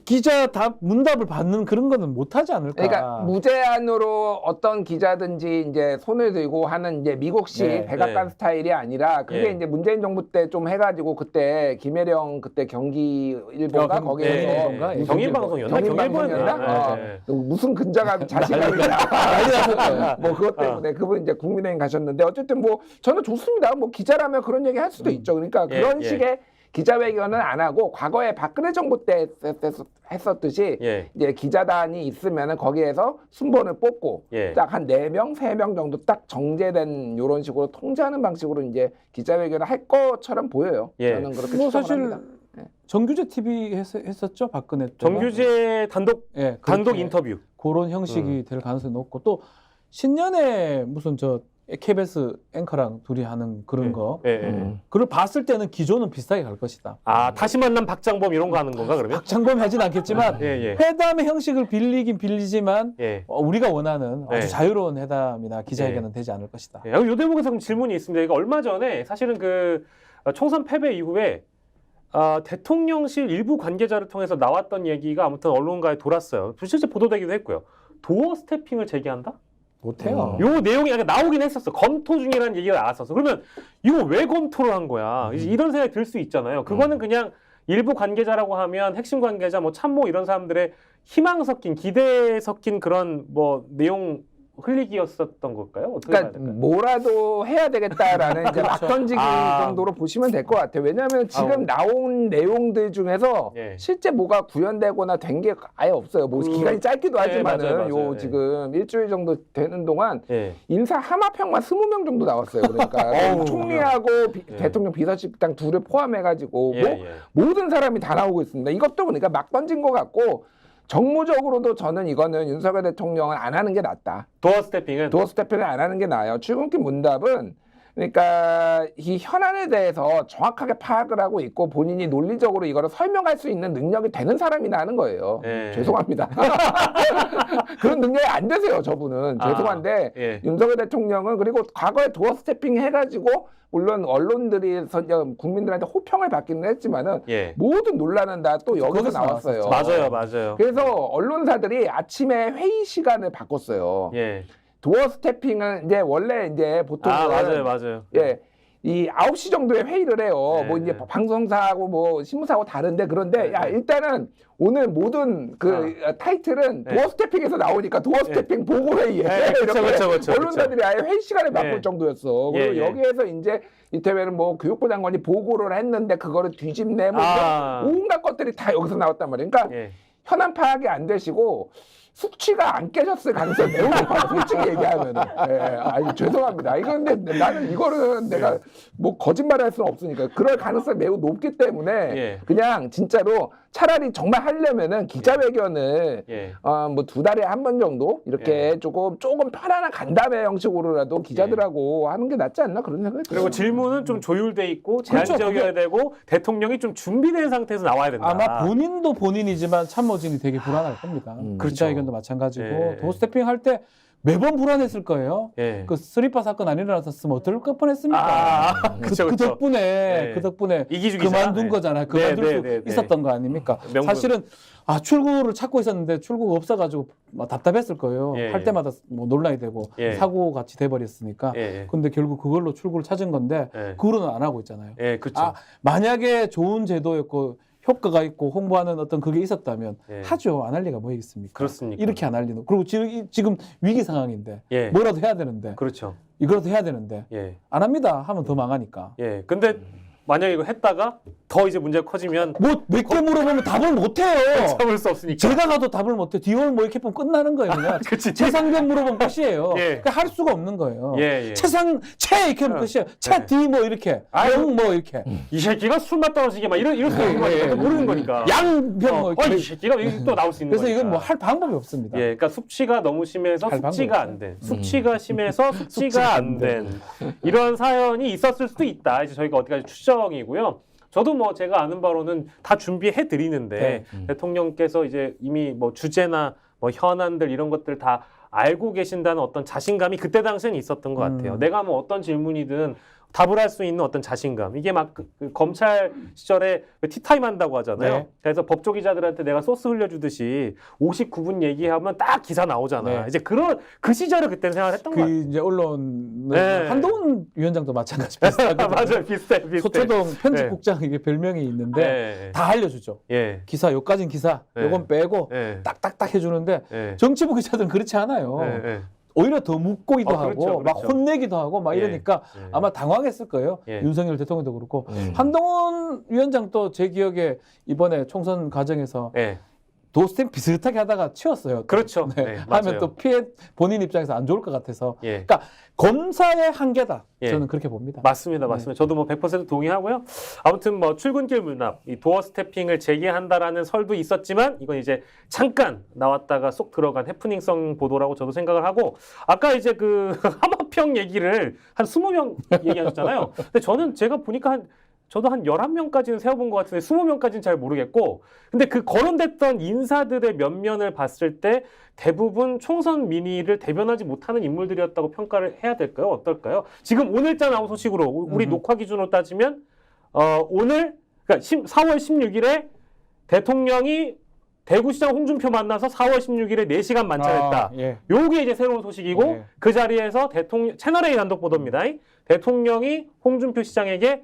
기자 문답을 받는 그런 거는 못하지 않을까. 그러니까 무제한으로 어떤 기자든지 이제 손을 들고 하는 이제 미국식 네, 백악관 네. 스타일이 아니라 그게 예. 이제 문재인 정부 때 좀 해가지고 그때 김혜령 그때 경기일보가 거기에서 경기일보인가? 예, 경일방송이었나? 경일방송이었나? 경일보였나? 예, 예. 무슨 근자감 자신감이냐 뭐 그것 때문에 그분 이제 국민의힘 가셨는데 어쨌든 뭐 저는 좋습니다. 뭐 기자라면 그런 얘기 할 수도 있죠. 그러니까 예, 그런 예. 식의 기자회견은 안 하고 과거에 박근혜 정부 때 했었듯이 예. 이제 기자단이 있으면은 거기에서 순번을 뽑고 예. 딱 한 4명, 3명 정도 딱 정제된 이런 식으로 통제하는 방식으로 이제 기자회견을 할 것처럼 보여요. 예. 저는 그렇게 뭐 추정을 사실 합니다. 정규제 TV 했었죠 박근혜 때. 정규제 단독 예, 단독 그렇게 인터뷰. 그런 형식이 될 가능성이 높고 또 신년에 무슨 저 KBS 앵커랑 둘이 하는 그런 예. 거 예, 예. 그걸 봤을 때는 기조는 비슷하게 갈 것이다. 아, 다시 만난 박장범 이런 거 하는 건가 그러면? 박장범이 하진 않겠지만 예, 예. 회담의 형식을 빌리긴 빌리지만 예. 우리가 원하는 네. 아주 자유로운 회담이나 기자회견은 되지 않을 것이다. 예. 요 대목에서 그럼 질문이 있습니다. 이거 얼마 전에 사실은 그 총선 패배 이후에 대통령실 일부 관계자를 통해서 나왔던 얘기가 아무튼 언론가에 돌았어요. 실제 보도되기도 했고요. 도어 스태핑을 제기한다? 못해요. 요 내용이 약간 나오긴 했었어. 검토 중이라는 얘기가 나왔었어. 그러면 이거 왜 검토를 한 거야? 이런 생각이 들 수 있잖아요. 그거는 그냥 일부 관계자라고 하면 핵심 관계자, 뭐 참모 이런 사람들의 희망 섞인, 기대 섞인 그런 뭐 내용 흘리기였었던 걸까요? 어떻게 봐야 그러니까 될까요? 뭐라도 해야 되겠다라는 이제 막 던지기 정도로 보시면 될 것 같아요. 왜냐하면 지금 나온 내용들 중에서 예. 실제 뭐가 구현되거나 된 게 아예 없어요. 뭐 기간이 짧기도 예, 하지만은 맞아요, 맞아요. 요 예. 지금 일주일 정도 되는 동안 예. 인사 하마평만 20명 정도 나왔어요. 그러니까 어우, 총리하고 예. 대통령 비서실장 둘을 포함해가지고 예, 뭐 예. 모든 사람이 다 나오고 있습니다. 이것도 그러니까 막 던진 것 같고 정무적으로도 저는 이거는 윤석열 대통령은 안 하는 게 낫다. 도어 스태핑은 도어 스태핑을 안 하는 게 나아요. 출근길 문답은 그러니까 이 현안에 대해서 정확하게 파악을 하고 있고 본인이 논리적으로 이거를 설명할 수 있는 능력이 되는 사람이나 하는 거예요. 예. 죄송합니다. 그런 능력이 안 되세요, 저분은. 죄송한데 예. 윤석열 대통령은 그리고 과거에 도어 스태핑 해가지고 물론 언론들이 국민들한테 호평을 받기는 했지만은 예. 모든 논란은 다 또 여기서 거기서 나왔어요. 맞아요, 맞아요. 그래서 언론사들이 아침에 회의 시간을 바꿨어요. 예. 도어 스태핑은 이제 원래 이제 보통은 맞아요, 맞아요. 예. 이 9시 정도에 회의를 해요. 네, 뭐 이제 네. 방송사하고 뭐 신문사하고 다른데 그런데 네, 야 네. 일단은 오늘 모든 그 타이틀은 네. 도어 스태핑에서 나오니까 도어 스태핑 보고 회의에 네, 그쵸, 이렇게 그쵸, 그쵸, 언론사들이 아예 회의 시간을 바꿀 네. 정도였어. 예, 그리고 예. 여기에서 이제 이태원은 뭐 교육부 장관이 보고를 했는데 그거를 뒤집네 뭐 아. 온갖 것들이 다 여기서 나왔단 말이에요. 그러니까 예. 현안 파악이 안 되시고 숙취가 안 깨졌을 가능성이 매우 높아요. 솔직히 얘기하면. 예, 아니 죄송합니다. 이건 근데 나는 이거는 내가 뭐 거짓말할 수는 없으니까 그럴 가능성이 매우 높기 때문에 예. 그냥 진짜로 차라리 정말 하려면은 기자회견을 예. 뭐 2달에 한 번 정도 이렇게 조금 편안한 간담회 형식으로라도 기자들하고 하는 게 낫지 않나 그런 생각이 들어요. 그리고 질문은 좀 조율돼 있고 제한적이어야 되고 대통령이 좀 준비된 상태에서 나와야 된다. 아마 본인도 본인이지만 참모진이 되게 불안할 겁니다. 그렇죠. 기자회견도 마찬가지고 예. 도어 스태핑 할 때 매번 불안했을 거예요. 예. 그 스리파 사건 안 일어났었으면 어떨 뻔했습니까? 그쵸, 그 그쵸. 덕분에 네. 그 덕분에 이기주 기자. 그만둔 네. 거잖아요. 네, 그만둘 네, 수 네, 네. 있었던 거 아닙니까? 명분. 사실은 출구를 찾고 있었는데 출구가 없어가지고 막 답답했을 거예요. 예, 할 예. 때마다 뭐 논란이 되고 예. 사고 같이 돼버렸으니까. 예. 근데 결국 그걸로 출구를 찾은 건데 예. 그거는 안 하고 있잖아요. 예, 그렇죠. 아, 만약에 좋은 제도였고 효과가 있고 홍보하는 어떤 그게 있었다면 예. 하죠. 안 할 리가 뭐 있겠습니까? 그렇습니까? 이렇게 안 할 리는. 그리고 지금 위기 상황인데 예. 뭐라도 해야 되는데 그렇죠. 이거라도 해야 되는데 예. 안 합니다. 하면 더 망하니까. 예. 근데 만약에 이거 했다가 더 이제 문제가 커지면 뭐 몇 개 물어보면 답을 못 해요. 참을 수 없으니까. 제가 가도 답을 못 해. 디올 뭐 이렇게 보면 끝나는 거예요. 그냥 그치. 최상변 물어보면 끝이에요. 예. 그러니까 할 수가 없는 거예요. 예, 예. 최 이렇게 하면 끝이에요. 최 D 뭐 이렇게 영 뭐 이렇게 이 새끼가 술맛 떨어지게 막 이럴 수 있는 거니까 모르는 거니까. 양병 뭐 이렇게. 이 새끼가 이게 또 나올 수 있는 그래서 거니까. 이건 뭐 할 방법이 없습니다. 예, 그러니까 숙취가 너무 심해서 할 숙취가 방법이 안 된, 숙취가 심해서 숙취가 안 된 이런 사연이 있었을 수도 있다. 이제 저희가 어디까지 추정이고요. 저도 뭐 제가 아는 바로는 다 준비해 드리는데 대통령께서 이제 이미 뭐 주제나 뭐 현안들 이런 것들 다 알고 계신다는 어떤 자신감이 그때 당시엔 있었던 것 같아요. 내가 뭐 어떤 질문이든 답을 할 수 있는 어떤 자신감. 이게 막 그 검찰 시절에 티타임 한다고 하잖아요. 네. 그래서 법조 기자들한테 내가 소스 흘려주듯이 59분 얘기하면 딱 기사 나오잖아. 네. 이제 그 시절을 그때 생각했던 것 같아요. 그 이제 언론 네. 한동훈 위원장도 마찬가지 비슷하거든요. 맞아요. 비슷해. 소초동 편집국장 이게 별명이 있는데 네. 다 알려주죠. 예. 기사 요까진 기사, 네. 요건 빼고 예. 딱딱딱 해주는데 예. 정치부 기자들은 그렇지 않아요. 예. 예. 오히려 더 묻고기도 하고 그렇죠, 막 그렇죠. 혼내기도 하고 막 예. 이러니까 예. 아마 당황했을 거예요. 예. 윤석열 대통령도 그렇고 한동훈 위원장도 제 기억에 이번에 총선 과정에서 예. 도스텝 비슷하게 하다가 치웠어요. 그렇죠. 네. 네, 하면 맞아요. 또 피해 본인 입장에서 안 좋을 것 같아서. 예. 그러니까 검사의 한계다. 예. 저는 그렇게 봅니다. 맞습니다. 맞습니다. 저도 뭐 100% 동의하고요. 아무튼 뭐 출근길 문납, 이 도어 스태핑을 재개한다라는 설도 있었지만 이건 이제 잠깐 나왔다가 쏙 들어간 해프닝성 보도라고 저도 생각을 하고 아까 이제 그 하마평 얘기를 한 20명 얘기하셨잖아요. 근데 저는 제가 보니까 저도 한 11명까지는 세워본 것 같은데 20명까지는 잘 모르겠고 근데 그 거론됐던 인사들의 면면을 봤을 때 대부분 총선 민의를 대변하지 못하는 인물들이었다고 평가를 해야 될까요? 어떨까요? 지금 오늘자 나온 소식으로 우리 녹화 기준으로 따지면 오늘 그러니까 4월 16일에 대통령이 대구시장 홍준표 만나서 4월 16일에 4시간 만찬했다. 예. 요게 이제 새로운 소식이고 예. 그 자리에서 채널A 단독 보도입니다. 대통령이 홍준표 시장에게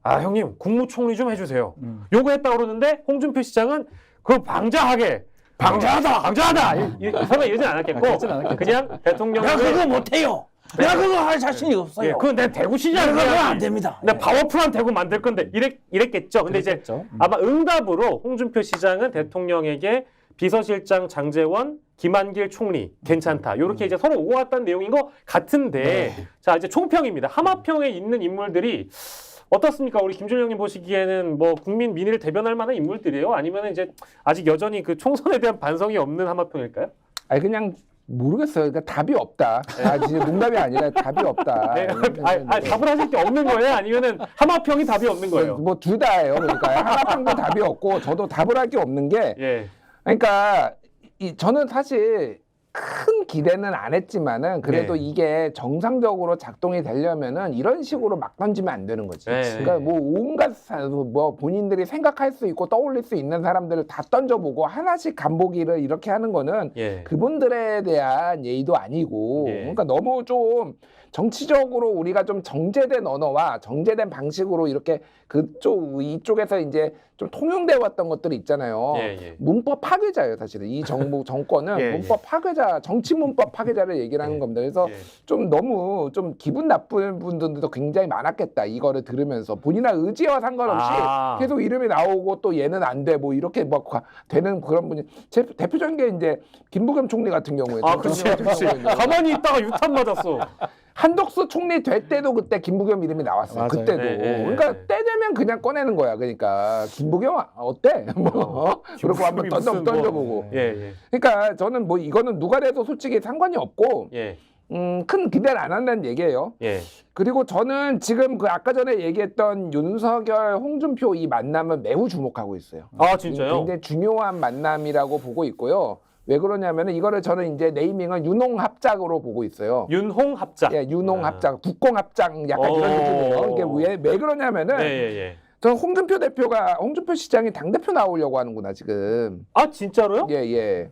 아 형님 국무총리 좀 해주세요. 요거 했다고 그러는데 홍준표 시장은 그걸 방자하게 방자하다 설마 이러진 않았겠고 그러진 않았겠죠. 그냥 대통령이 내가 그거 못해요. 내가 그거 할 자신이 없어요. 예, 그건 내 대구시장 그거 안 됩니다. 나 파워풀한 대구 만들 건데 이랬겠죠. 근데 이제 그랬겠죠. 아마 응답으로 홍준표 시장은 대통령에게 비서실장 장제원, 김한길 총리 괜찮다. 이렇게 이제 서로 오고 갔다는 내용인 것 같은데 자 이제 총평입니다. 하마평에 있는 인물들이 어떻습니까? 우리 김준일 형님 보시기에는 뭐 국민 민의를 대변할 만한 인물들이에요? 아니면 이제 아직 여전히 그 총선에 대한 반성이 없는 하마평일까요? 아니 그냥 모르겠어요. 그러니까 답이 없다. 아, 진짜 농담이 아니라 답이 없다. 네. 답을 하실 게 없는 거예요? 아니면은 하마평이 답이 없는 거예요? 뭐 둘 다예요. 그러니까 하나평도 답이 없고 저도 답을 할 게 없는 게 예. 그러니까 저는 사실 큰 기대는 안 했지만은 그래도 네. 이게 정상적으로 작동이 되려면은 이런 식으로 막 던지면 안 되는 거지. 네. 그러니까 뭐 온갖 뭐 본인들이 생각할 수 있고 떠올릴 수 있는 사람들을 다 던져보고 하나씩 간보기를 이렇게 하는 거는 예. 그분들에 대한 예의도 아니고 예. 그러니까 너무 좀 정치적으로 우리가 좀 정제된 언어와 정제된 방식으로 이렇게 이쪽에서 이제 좀 통용돼 왔던 것들이 있잖아요. 예. 문법 파괴자예요, 사실은. 이 정권은 예, 문법 파괴자, 정치 문법 파괴자를 얘기를 하는 겁니다. 그래서 예. 좀 너무 좀 기분 나쁜 분들도 굉장히 많았겠다. 이거를 들으면서 본인의 의지와 상관없이 계속 이름이 나오고 또 얘는 안 돼. 뭐 이렇게 막 되는 그런 분이 대표적인 게 이제 김부겸 총리 같은 경우에 그렇지. 가만히 있다가 유탄 맞았어. 한덕수 총리 될 때도 그때 김부겸 이름이 나왔어요. 맞아요. 그때도. 그러니까 때 되면 그냥 꺼내는 거야. 그러니까 김부겸 어때? 뭐 그리고 한번 던져보고. 예. 그러니까 저는 뭐 이거는 누가 돼도 솔직히 상관이 없고 예. 큰 기대를 안 한다는 얘기예요. 예. 그리고 저는 지금 그 아까 전에 얘기했던 윤석열, 홍준표 이 만남은 매우 주목하고 있어요. 아 진짜요? 굉장히 중요한 만남이라고 보고 있고요. 왜 그러냐면은 이거를 저는 이제 네이밍을 윤홍합작으로 보고 있어요. 윤홍합작. 예, 윤홍합작, 국공합작 약간 이런 느낌이에요. 이게 왜 그러냐면은 예. 저는 홍준표 시장이 당대표 나오려고 하는구나 지금. 아 진짜로요? 예.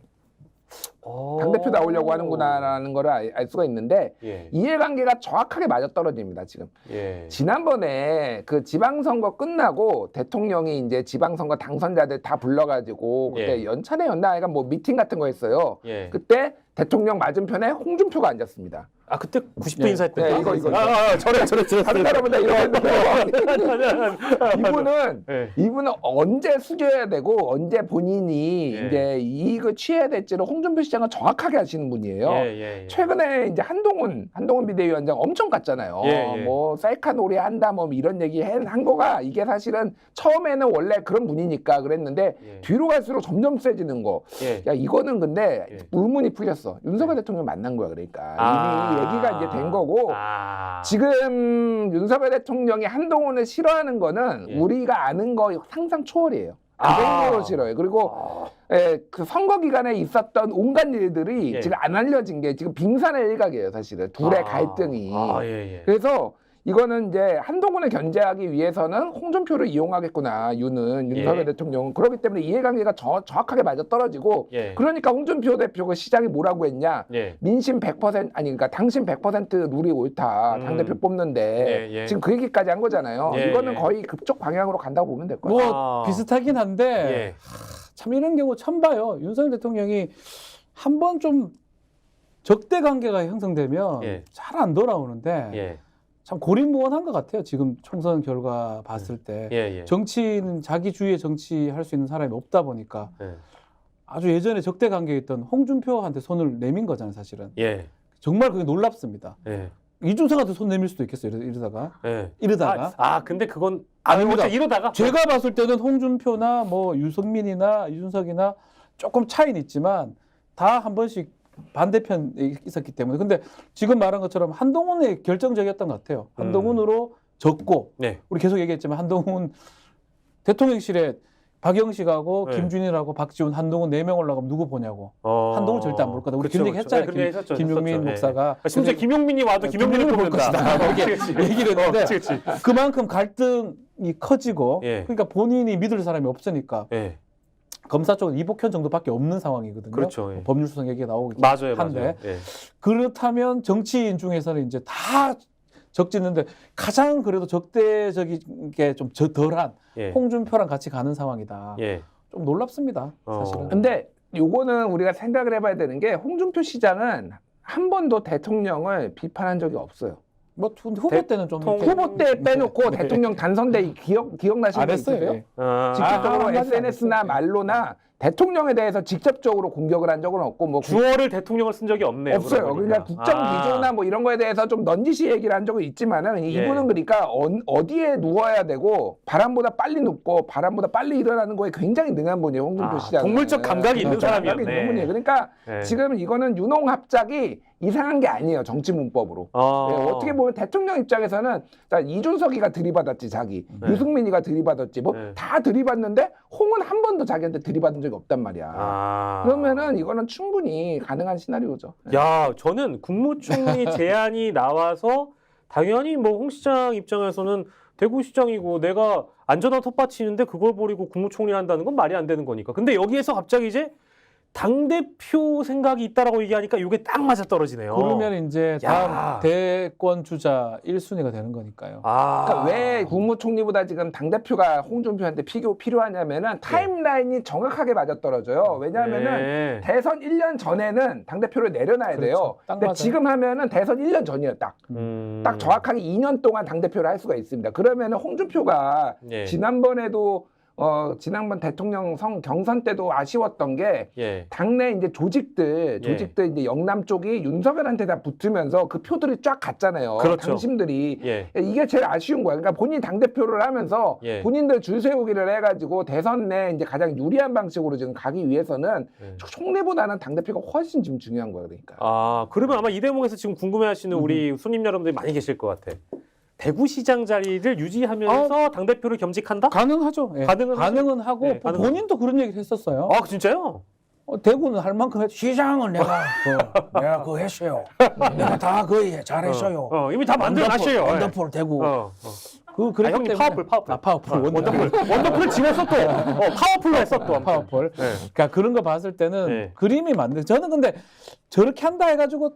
당대표 나오려고 하는구나라는 거를 알 수가 있는데 예. 이해관계가 정확하게 맞아떨어집니다 지금. 예. 지난번에 그 지방선거 끝나고 대통령이 이제 지방선거 당선자들 다 불러가지고 그때 예. 연찬회 연나회가 뭐 미팅 같은 거 했어요. 예. 그때 대통령 맞은편에 홍준표가 앉았습니다. 아 그때 90도 예. 인사했던 네, 이거. 저래. 다른 사람보다 이분은 언제 숙여야 되고 언제 본인이 예. 이제 이익을 취해야 될지를 홍준표 시장은 정확하게 하시는 분이에요. 예. 최근에 이제 한동훈 비대위원장 엄청 갔잖아요. 예. 뭐 셀카 놀이 한다 뭐 이런 얘기 한 거가 이게 사실은 처음에는 원래 그런 분이니까 그랬는데 예. 뒤로 갈수록 점점 세지는 거. 예. 야 이거는 근데 예. 의문이 풀렸어. 윤석열 대통령 만난 거야 그러니까 이미 얘기가 이제 된 거고 지금 윤석열 대통령이 한동훈을 싫어하는 거는 예. 우리가 아는 거 상상 초월이에요. 정도로 싫어요. 그리고 그 선거 기간에 있었던 온갖 일들이 예. 지금 안 알려진 게 지금 빙산의 일각이에요, 사실은. 둘의 갈등이. 예. 그래서 이거는 이제 한동훈을 견제하기 위해서는 홍준표를 이용하겠구나, 윤석열 예. 대통령은. 그렇기 때문에 이해관계가 정확하게 맞아떨어지고 예. 그러니까 홍준표 대표가 시장이 뭐라고 했냐. 예. 민심 100% 아니 그러니까 당신 100% 룰이 옳다. 당대표 뽑는데 예. 지금 그 얘기까지 한 거잖아요. 예. 이거는 거의 그쪽 방향으로 간다고 보면 될 거예요. 뭐 비슷하긴 한데 예. 참 이런 경우 처음 봐요. 윤석열 대통령이 한 번 좀 적대 관계가 형성되면 예. 잘 안 돌아오는데 예. 참 고립무원한 것 같아요. 지금 총선 결과 봤을 때 예. 정치는 자기 주위에 정치할 수 있는 사람이 없다 보니까 예. 아주 예전에 적대 관계에 있던 홍준표한테 손을 내민 거잖아요, 사실은. 예. 정말 그게 놀랍습니다. 예. 이준석한테 손 내밀 수도 있겠어요, 이러다가. 예. 이러다가. 근데 그건 아닙니다. 이러다가 제가 봤을 때는 홍준표나 뭐 유승민이나 이준석이나 조금 차이는 있지만 다 한 번씩 반대편에 있었기 때문에. 근데 지금 말한 것처럼 한동훈의 결정적이었던 것 같아요. 한동훈으로 졌고 네. 우리 계속 얘기했지만 한동훈 대통령실에 박영식하고 네. 김준일하고 박지훈, 한동훈 4명 올라가면 누구 보냐고. 한동훈 절대 안 볼 거다. 우리 그런 얘기 했잖아요. 그런 얘기 했었죠. 김용민 했었죠. 목사가. 예. 심지어 김용민이 와도 김용민을 볼 뽑는다. 것이다. 이렇게 얘기를 했는데 그치. 그만큼 갈등이 커지고 예. 그러니까 본인이 믿을 사람이 없으니까 예. 검사 쪽은 이복현 정도밖에 없는 상황이거든요. 그렇죠. 예. 법률수석 얘기가 나오기 맞아요. 한데 맞아요. 예. 그렇다면 정치인 중에서는 이제 다 적짓는데 가장 그래도 적대적인 게 좀 덜한 예. 홍준표랑 같이 가는 상황이다. 예. 좀 놀랍습니다. 사실은. 근데 요거는 우리가 생각을 해봐야 되는 게 홍준표 시장은 한 번도 대통령을 비판한 적이 없어요. 뭐 후보 때는 좀 이렇게 후보 때 빼놓고 네. 대통령 단선대 기억나시는 안 거 했어요. 있으세요? 예. 직접적으로 한마디 안 SNS나 했어요. 말로나 대통령에 대해서 직접적으로 공격을 한 적은 없고 뭐 주어를 대통령을 쓴 적이 없네요. 없어요. 그러고 그러니까 보니까. 국정 기조나 뭐 이런 거에 대해서 좀 넌지시 얘기를 한 적은 있지만은 이분은 그러니까 어디에 누워야 되고 바람보다 빨리 눕고 바람보다 빨리 일어나는 거에 굉장히 능한 분이에요. 홍준표 시장. 동물적 감각이 있는 사람이었네. 감각이 있는 분이에요. 그러니까 예. 지금 이거는 유농 합작이 이상한 게 아니에요. 정치 문법으로. 어떻게 보면 대통령 입장에서는 자, 이준석이가 들이받았지 자기, 네. 유승민이가 들이받았지 뭐 네. 다 들이받는데 홍은 한 번도 자기한테 들이받은 적이 없단 말이야. 그러면은 이거는 충분히 가능한 시나리오죠. 야, 저는 국무총리 제안이 나와서 당연히 뭐 홍 시장 입장에서는 대구시장이고 내가 안전한 텃밭이는데 그걸 버리고 국무총리 한다는 건 말이 안 되는 거니까. 근데 여기에서 갑자기 이제 당대표 생각이 있다라고 얘기하니까 이게 딱 맞아 떨어지네요. 그러면 이제 다음 야. 대권 주자 1순위가 되는 거니까요. 그러니까 왜 국무총리보다 지금 당대표가 홍준표한테 필요하냐면은 타임라인이 정확하게 맞아떨어져요. 왜냐하면은 네. 대선 1년 전에는 당대표를 내려놔야 돼요. 그렇죠. 딱 근데 맞아요. 지금 하면은 대선 1년 전이에요. 딱 정확하게 2년 동안 당대표를 할 수가 있습니다. 그러면은 홍준표가 예. 지난번 대통령 경선 때도 아쉬웠던 게 예. 당내 이제 조직들 이제 영남 쪽이 윤석열한테 다 붙으면서 그 표들이 쫙 갔잖아요. 그렇죠. 당심들이 예. 이게 제일 아쉬운 거야. 그러니까 본인 당 대표를 하면서 예. 본인들 줄 세우기를 해가지고 대선 내 이제 가장 유리한 방식으로 지금 가기 위해서는 예. 총리보다는 당 대표가 훨씬 지금 중요한 거야. 그러니까. 그러면 아마 이 대목에서 지금 궁금해하시는 우리 손님 여러분들이 많이 계실 것 같아. 대구시장 자리를 유지하면서 당대표를 겸직한다? 가능하죠. 예. 가능은 하고 네, 가능하죠. 본인도 그런 얘기를 했었어요. 진짜요? 대구는 할 만큼 했죠. 시장은 내가 그거 했어요. 내가 다 거의 잘했어요. 이미 다 만들어놨어요. 원더풀 대구. 그랬기 형님 때문에 파워풀. 파워풀. 원더풀 지웠어 또. 파워풀로 했어 또. 아무튼. 파워풀. 네. 그러니까 그런 거 봤을 때는 네. 그림이 맞는데 저는 근데 저렇게 한다 해가지고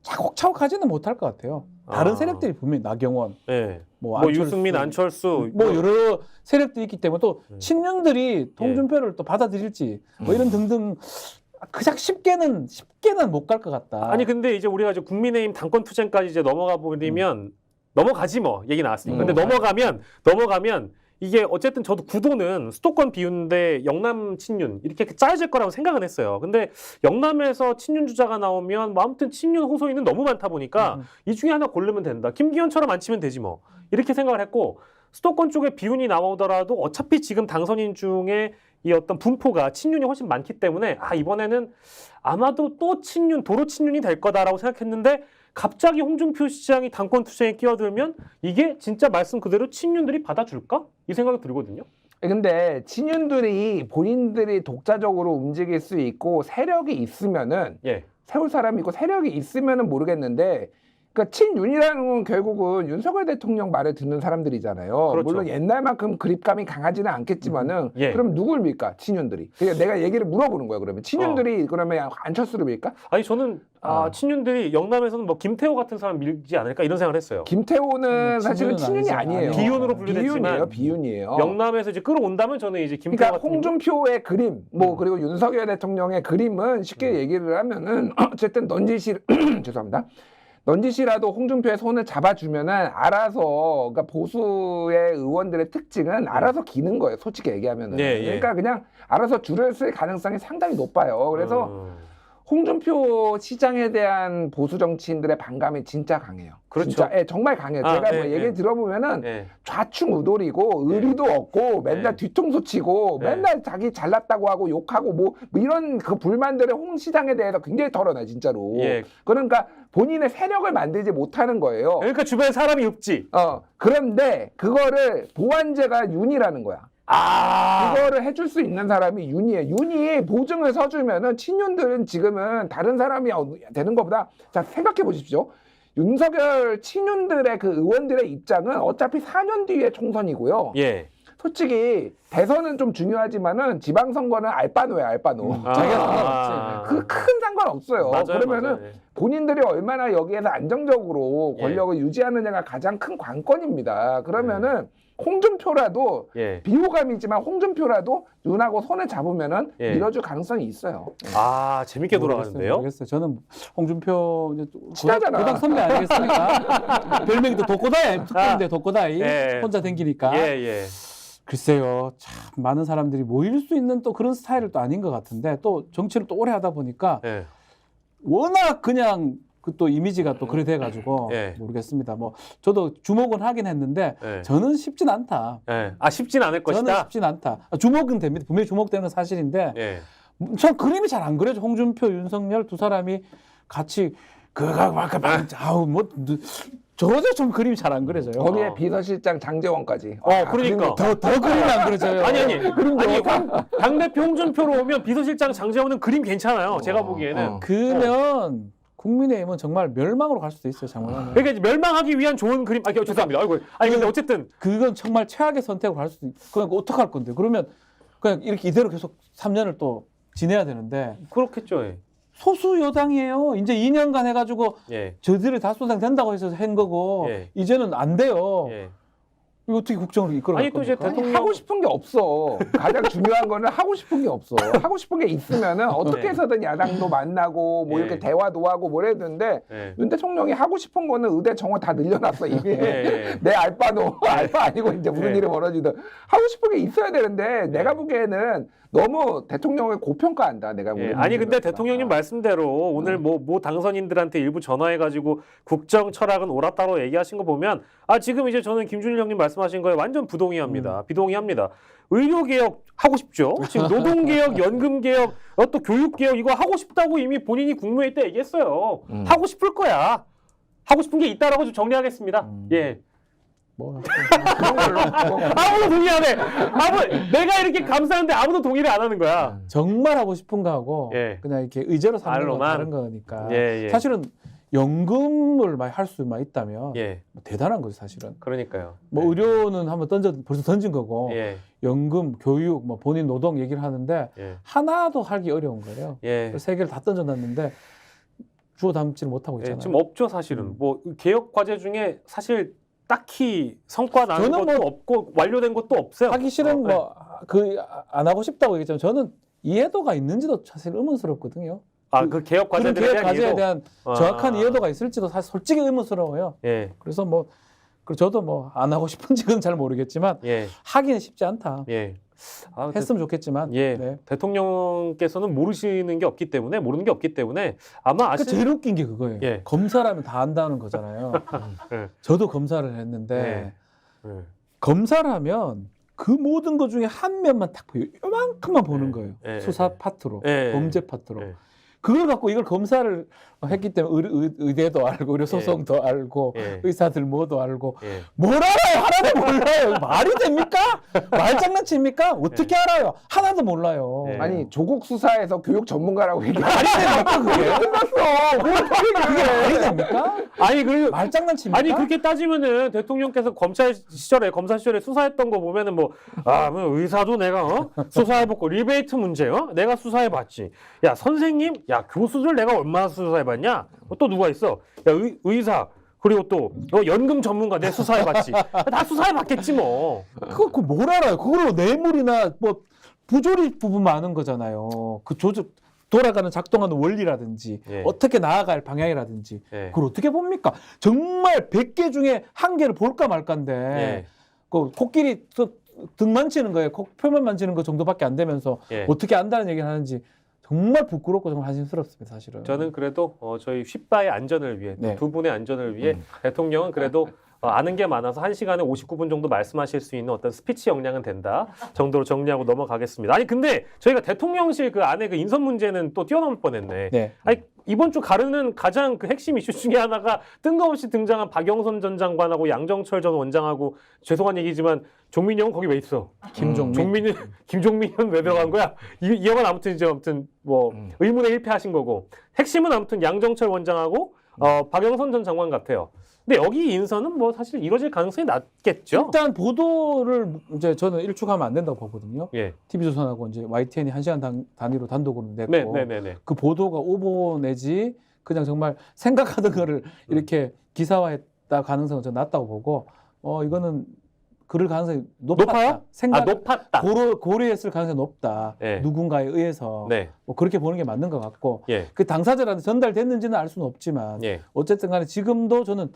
차곡차곡 하지는 못할 것 같아요. 다른 세력들이 분명히 나경원, 네. 뭐 안철수, 유승민, 안철수, 뭐 여러 세력들이 있기 때문에 또 네. 친윤들이 홍준표를 또 받아들일지 뭐 이런 등등 그냥 쉽게는 못 갈 것 같다. 아니 근데 이제 우리가 이제 국민의힘 당권 투쟁까지 이제 넘어가 버리면 넘어가지 뭐 얘기 나왔으니까. 근데 넘어가면 이게 어쨌든 저도 구도는 수도권 비우는데 영남 친윤 이렇게 짜여질 거라고 생각은 했어요. 근데 영남에서 친윤 주자가 나오면 뭐 아무튼 친윤 호소인은 너무 많다 보니까 이 중에 하나 고르면 된다. 김기현처럼 안 치면 되지 뭐. 이렇게 생각을 했고 수도권 쪽에 비윤이 나오더라도 어차피 지금 당선인 중에 이 어떤 분포가 친윤이 훨씬 많기 때문에 이번에는 아마도 또 친윤, 도로 친윤이 될 거다라고 생각했는데 갑자기 홍준표 시장이 당권 투쟁에 끼어들면 이게 진짜 말씀 그대로 친윤들이 받아줄까? 이 생각이 들거든요. 근데 친윤들이 본인들이 독자적으로 움직일 수 있고 세력이 있으면은 예. 세울 사람이 있고 세력이 있으면은 모르겠는데 그러니까 친윤이라는 건 결국은 윤석열 대통령 말을 듣는 사람들이잖아요. 그렇죠. 물론 옛날만큼 그립감이 강하지는 않겠지만은 예. 그럼 누굴 밀까? 친윤들이. 그러니까 내가 얘기를 물어보는 거야. 그러면 친윤들이 그러면 안철수를 밀까? 아니 저는 친윤들이 영남에서는 뭐 김태호 같은 사람 밀지 않을까 이런 생각을 했어요. 김태호는 사실은 친윤은 친윤이 아니죠. 아니에요. 비윤으로 분류됐지만 비윤이에요. 영남에서 이제 끌어온다면 저는 이제 김태호 그러니까 같은 홍준표의 그림, 뭐 그리고 윤석열 대통령의 그림은 쉽게 얘기를 하면은 어쨌든 넌지시 죄송합니다. 넌지시라도 홍준표의 손을 잡아주면은 알아서 그러니까 보수의 의원들의 특징은 알아서 기는 거예요. 솔직히 얘기하면은. 예, 예. 그러니까 그냥 알아서 줄을 쓸 가능성이 상당히 높아요. 그래서 홍준표 시장에 대한 보수 정치인들의 반감이 진짜 강해요. 그렇죠. 진짜, 예, 정말 강해요. 제가 뭐 얘기 들어보면은 예. 좌충우돌이고 의리도 없고 맨날 뒤통수 치고 맨날 자기 잘났다고 하고 욕하고 뭐 이런 그 불만들을 홍 시장에 대해서 굉장히 털어내 진짜로. 예. 그러니까 본인의 세력을 만들지 못하는 거예요. 그러니까 주변에 사람이 없지. 그런데 그거를 보완제가 윤이라는 거야. 그거를 해줄 수 있는 사람이 윤이에요. 윤이 보증을 서주면은 친윤들은 지금은 다른 사람이 되는 것보다 자 생각해 보십시오. 윤석열 친윤들의 그 의원들의 입장은 어차피 4년 뒤에 총선이고요. 예. 솔직히 대선은 좀 중요하지만은 지방선거는 알바노예요, 알바노. 자기가 상관없지. 그 큰 상관없어요. 맞아요, 그러면은 맞아요. 예. 본인들이 얼마나 여기에서 안정적으로 권력을 유지하느냐가 가장 큰 관건입니다. 그러면은 홍준표라도 비호감이지만 홍준표라도 윤하고 손을 잡으면은 밀어줄 가능성이 있어요. 재밌게 돌아가는데요. 모르겠어요. 저는 홍준표 이제 친하잖아. 고등 선배 아니겠습니까? 별명이 또 독고다이 특별인데 독고다이 혼자 댕기니까. 글쎄요, 참 많은 사람들이 모일 수 있는 또 그런 스타일은 또 아닌 것 같은데 또 정치를 또 오래 하다 보니까 워낙 그냥 그 또 이미지가 또 그래 돼가지고 모르겠습니다. 뭐 저도 주목은 하긴 했는데 저는 쉽진 않다. 쉽진 않을 것이다. 저는 쉽진 않다. 주목은 됩니다. 분명히 주목되는 건 사실인데 전 그림이 잘 안 그려져. 홍준표, 윤석열 두 사람이 같이 저도 좀 그림이 잘 안 그려져요. 거기에 비서실장 장제원까지. 그러니까 더 그림이 안 그려져요. 아니 당대표 홍준표로 오면 비서실장 장제원은 그림 괜찮아요. 제가 보기에는. 그러면 국민의힘은 정말 멸망으로 갈 수도 있어요, 장관님. 그러니까 이제 멸망하기 위한 좋은 그림. 죄송합니다. 근데 어쨌든 그건 정말 최악의 선택을 할 수도 있고, 그냥 어떡할 건데? 그러면 그냥 이렇게 이대로 계속 3년을 또 지내야 되는데. 그렇겠죠. 소수 여당이에요. 이제 2년간 해가지고 저들이 다수당 된다고 해서 한 거고 이제는 안 돼요. 이거 어떻게 국정을 이끌어갈 아니 또 이제 겁니까? 대통령 하고 싶은 게 없어. 가장 중요한 거는 하고 싶은 게 없어. 하고 싶은 게 있으면은 어떻게 해서든 야당도 만나고 뭐 이렇게 대화도 하고 뭘 해야 되는데 윤 대통령이 하고 싶은 거는 의대 정원 다 늘려놨어 이미. 내 알바노 알바 아니고 이제 무슨 일이 벌어지든 하고 싶은 게 있어야 되는데 내가 보기에는 너무 대통령을 고평가한다. 내가 보기에는. 아니 근데 대통령님 말씀대로 오늘 모 당선인들한테 일부 전화해가지고 국정 철학은 옳았다고 얘기하신 거 보면 지금 이제 저는 김준일 형님 말씀하신 거에 완전 부동의합니다. 비동의합니다. 의료개혁 하고 싶죠. 지금 노동개혁, 연금개혁, 또 교육개혁 이거 하고 싶다고 이미 본인이 국무회의 때 얘기했어요. 하고 싶을 거야. 하고 싶은 게 있다라고 좀 정리하겠습니다. 그런 걸로. 아무도 동의 안 해. 내가 이렇게 감싸는데 아무도 동의를 안 하는 거야. 정말 하고 싶은 거하고 그냥 이렇게 의제로 삼는 건 다른 거니까. 사실은 연금을 많이 할 수만 있다면 뭐 대단한 거죠, 사실은. 그러니까요. 뭐 의료는 한번 벌써 던진 거고 연금, 교육, 뭐 본인 노동 얘기를 하는데 하나도 하기 어려운 거예요. 세 개를 다 던져놨는데 주워 담지를 못하고 있잖아요. 지금 없죠, 사실은. 뭐 개혁 과제 중에 사실 딱히 성과 나는 것도 없고 완료된 것도 없어요. 하기 싫은 안 하고 싶다고 얘기했지만 저는 이해도가 있는지도 사실 의문스럽거든요. 그 개혁 과제에 대한 정확한 이해도가 있을지도 사실 솔직히 의문스러워요. 그래서 저도 안 하고 싶은지 그건 잘 모르겠지만 하기는 쉽지 않다. 했으면 좋겠지만 대통령께서는 모르는 게 없기 때문에 아마 제일 웃긴 게 그거예요. 검사라면 다 안다는 거잖아요. 저도 검사를 했는데 검사라면 그 모든 것 중에 한 면만 딱 보여요. 요만큼만 보는 거예요. 수사 파트로, 범죄 파트로. 그걸 갖고 이걸 검사를 했기 때문에 의대도 알고 의료소송도 알고 의사들 뭐도 알고 뭘 알아요? 하나도 몰라요. 말이 됩니까? 말장난칩니까? 어떻게 알아요? 하나도 몰라요. 네. 아니 조국 수사에서 교육 전문가라고 얘기하는 그게 끝났어. 뭘 어떻게 말이 그래? 됩니까? 아니 그리고 말장난칩니까? 아니 그렇게 따지면은 대통령께서 검사 시절에 수사했던 거 보면은 뭐 의사도 내가 수사해봤고 리베이트 문제 내가 수사해봤지. 야 선생님, 야 교수들 내가 얼마나 수사해봤냐? 또 누가 있어? 야 의사 그리고 또 연금 전문가 내 수사해봤지. 다 수사해봤겠지 뭐. 그거 뭘 알아요? 그걸로 뇌물이나 뭐 부조리 부분 많은 거잖아요. 그 조직 돌아가는 작동하는 원리라든지 예. 어떻게 나아갈 방향이라든지 예. 그걸 어떻게 봅니까? 정말 100개 중에 한 개를 볼까 말까인데 예. 그 코끼리 등 만지는 거예요. 코 표면 만지는 거 정도밖에 안 되면서 예. 어떻게 안다는 얘기를 하는지 정말 부끄럽고 정말 한심스럽습니다, 사실은. 저는 그래도 저희 쉿바의 안전을 위해 네. 두 분의 안전을 위해 대통령은 그래도 아는 게 많아서 1시간에 59분 정도 말씀하실 수 있는 어떤 스피치 역량은 된다 정도로 정리하고 넘어가겠습니다. 아니 근데 저희가 대통령실 그 안에 그 인선 문제는 또 뛰어넘을 뻔했네. 네. 아니 이번 주 가르는 가장 그 핵심 이슈 중에 하나가 뜬금없이 등장한 박영선 전 장관하고 양정철 전 원장하고 죄송한 얘기지만 종민이 형은 거기 왜 있어? 김종민. 김종민은 왜 들어간 거야? 이 형은 아무튼 뭐 의문에 일패하신 거고 핵심은 아무튼 양정철 원장하고 박영선 전 장관 같아요. 근데 여기 인선은 뭐 사실 이루어질 가능성이 낮겠죠. 일단 보도를 이제 저는 일축하면 안 된다고 보거든요. 예. TV조선하고 이제 YTN이 1시간 단위로 단독으로 냈고 네. 그 보도가 오보 내지 그냥 정말 생각하던 거를 이렇게 기사화했다 가능성은 좀 낮다고 보고 이거는 그럴 가능성이 높았다. 높아요? 생각 높았다. 고려했을 가능성이 높다. 네. 누군가에 의해서 네. 뭐 그렇게 보는 게 맞는 것 같고 예. 그 당사자한테 전달됐는지는 알 수는 없지만 예. 어쨌든 간에 지금도 저는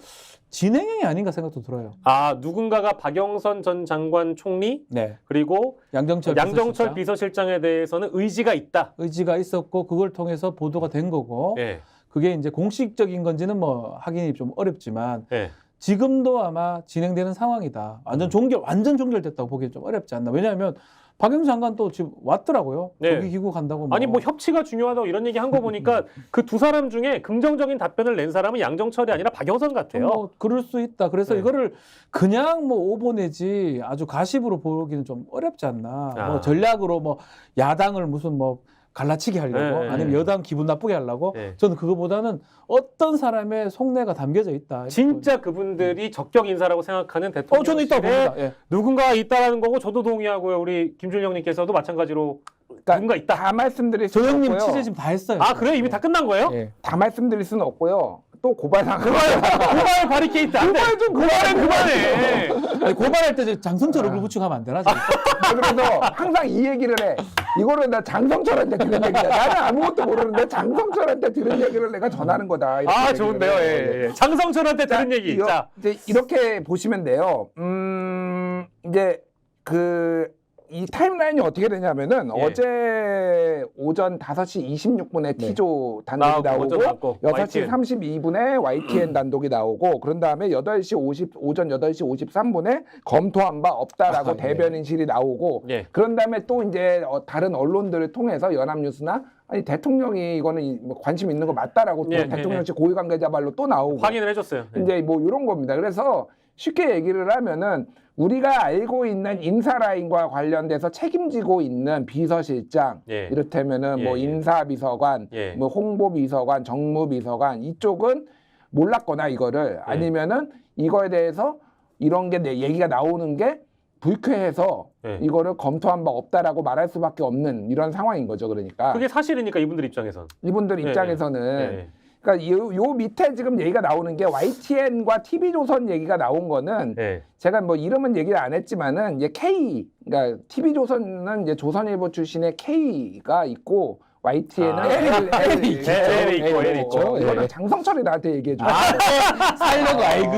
진행형이 아닌가 생각도 들어요. 누군가가 박영선 전 장관 총리 네. 그리고 양정철 비서실장에 대해서는 의지가 있다. 의지가 있었고 그걸 통해서 보도가 된 거고 예. 그게 이제 공식적인 건지는 뭐 확인이 좀 어렵지만 예. 지금도 아마 진행되는 상황이다. 완전 종결됐다고 보기엔 좀 어렵지 않나. 왜냐하면 박영선 장관 또 지금 왔더라고요. 네. 조기 귀국 한다고. 아니 뭐 협치가 중요하다고 이런 얘기 한 거 보니까 그 두 사람 중에 긍정적인 답변을 낸 사람은 양정철이 아니라 박영선 같아요. 뭐 그럴 수 있다. 그래서 네. 이거를 그냥 뭐 오보 내지 아주 가십으로 보기는 좀 어렵지 않나. 뭐 전략으로 뭐 야당을 무슨 뭐 갈라치기 하려고 네, 아니면 네. 여당 기분 나쁘게 하려고 네. 저는 그거보다는 어떤 사람의 속내가 담겨져 있다. 진짜 그분들이 적격 인사라고 생각하는 대통령. 저는 있다고 봅니다. 예. 누군가가 있다라는 거고 저도 동의하고요. 우리 김준영님께서도 마찬가지로 누군가 있다. 다 말씀드릴 수는 저 형님 없고요. 취재 지금 다 했어요. 그래요? 이미 다 끝난 거예요? 예. 다 말씀드릴 수는 없고요. 또 고발상 고발 바리케이트 안 돼. 그만해. 아니, 고발할 때 장성철 얼굴 붙이고 하면 안 되나? 지금? 그래서 항상 이 얘기를 해. 이거를 나 장성철한테 들은 얘기다. 나는 아무것도 모르는데 장성철한테 들은 얘기를 내가 전하는 거다. 이렇게 얘기를 좋은데요. 해요. 예. 장성철한테 들은 얘기. 자, 이제 이렇게 보시면 돼요. 이제 이 타임라인이 어떻게 되냐면은 예. 어제 오전 5시 26분에 T조 단독이 오전 나오고 나왔고, 6시 YTN. 32분에 YTN 단독이 나오고 그런 다음에 오전 8시 53분에 검토한 바 없다라고 대변인실이 나오고 예. 그런 다음에 또 이제 다른 언론들을 통해서 연합뉴스나 아니 대통령이 이거는 뭐 관심 있는 거 맞다라고 또 예, 대통령실 고위 관계자 말로 또 나오고 확인을 해줬어요. 예. 이제 뭐 이런 겁니다. 그래서 쉽게 얘기를 하면은 우리가 알고 있는 인사 라인과 관련돼서 책임지고 있는 비서실장, 예. 이를테면은 뭐 예. 인사비서관, 예. 뭐 홍보비서관, 정무비서관 이쪽은 몰랐거나 이거를 아니면은 이거에 대해서 이런 게 얘기가 나오는 게 불쾌해서 예. 이거를 검토한 바 없다라고 말할 수밖에 없는 이런 상황인 거죠. 그러니까 그게 사실이니까 이분들 입장에선. 이분들 예. 입장에서는 예. 그러니까 요 밑에 지금 얘기가 나오는 게 YTN과 TV조선 얘기가 나온 거는 예. 제가 뭐 이름은 얘기를 안 했지만은 이제 K, 그러니까 TV조선은 이제 조선일보 출신의 K가 있고 YTN은 L이 있고. 이거는 장성철이 나한테 얘기해 줘. 살려고 아이고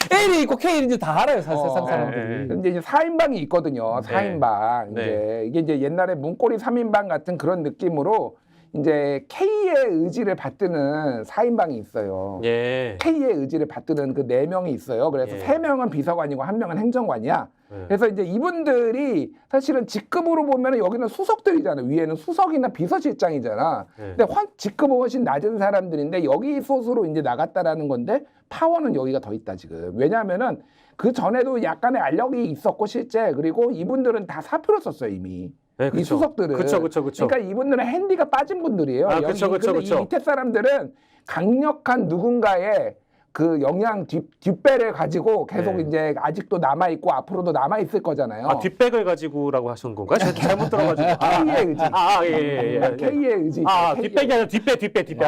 L이 있고 K는 이제 다 알아요. 세상 예. 사람들이. 근데 이제 4인방이 있거든요. 4인방. 네. 이제 이게 이제 옛날에 문고리 3인방 같은 그런 느낌으로 이제 K의 의지를 받드는 4인방이 있어요. 예. K의 의지를 받드는 그 4명이 있어요. 그래서 예. 3명은 비서관이고 1명은 행정관이야. 예. 그래서 이제 이분들이 사실은 직급으로 보면 여기는 수석들이잖아. 위에는 수석이나 비서실장이잖아. 예. 근데 직급은 훨씬 낮은 사람들인데 여기 소수로 이제 나갔다라는 건데 파워는 여기가 더 있다 지금. 왜냐하면은 그 전에도 약간의 알력이 있었고 실제 그리고 이분들은 다 사표를 썼어요 이미. 네, 이 그쵸. 수석들은. 그쵸. 그러니까 이분들은 핸디가 빠진 분들이에요. 아, 그쵸. 근데 이 밑에 사람들은 강력한 누군가의 그 영향 뒷배를 가지고 계속 네. 이제 아직도 남아 있고 앞으로도 남아 있을 거잖아요. 아, 뒷백을 가지고라고 하신 건가요? 제가 잘못 들어가지고. K의 의지. 예. K의 의지. 아, K의 뒷백이 아니라 뒷배. 뒷배. 뒷배.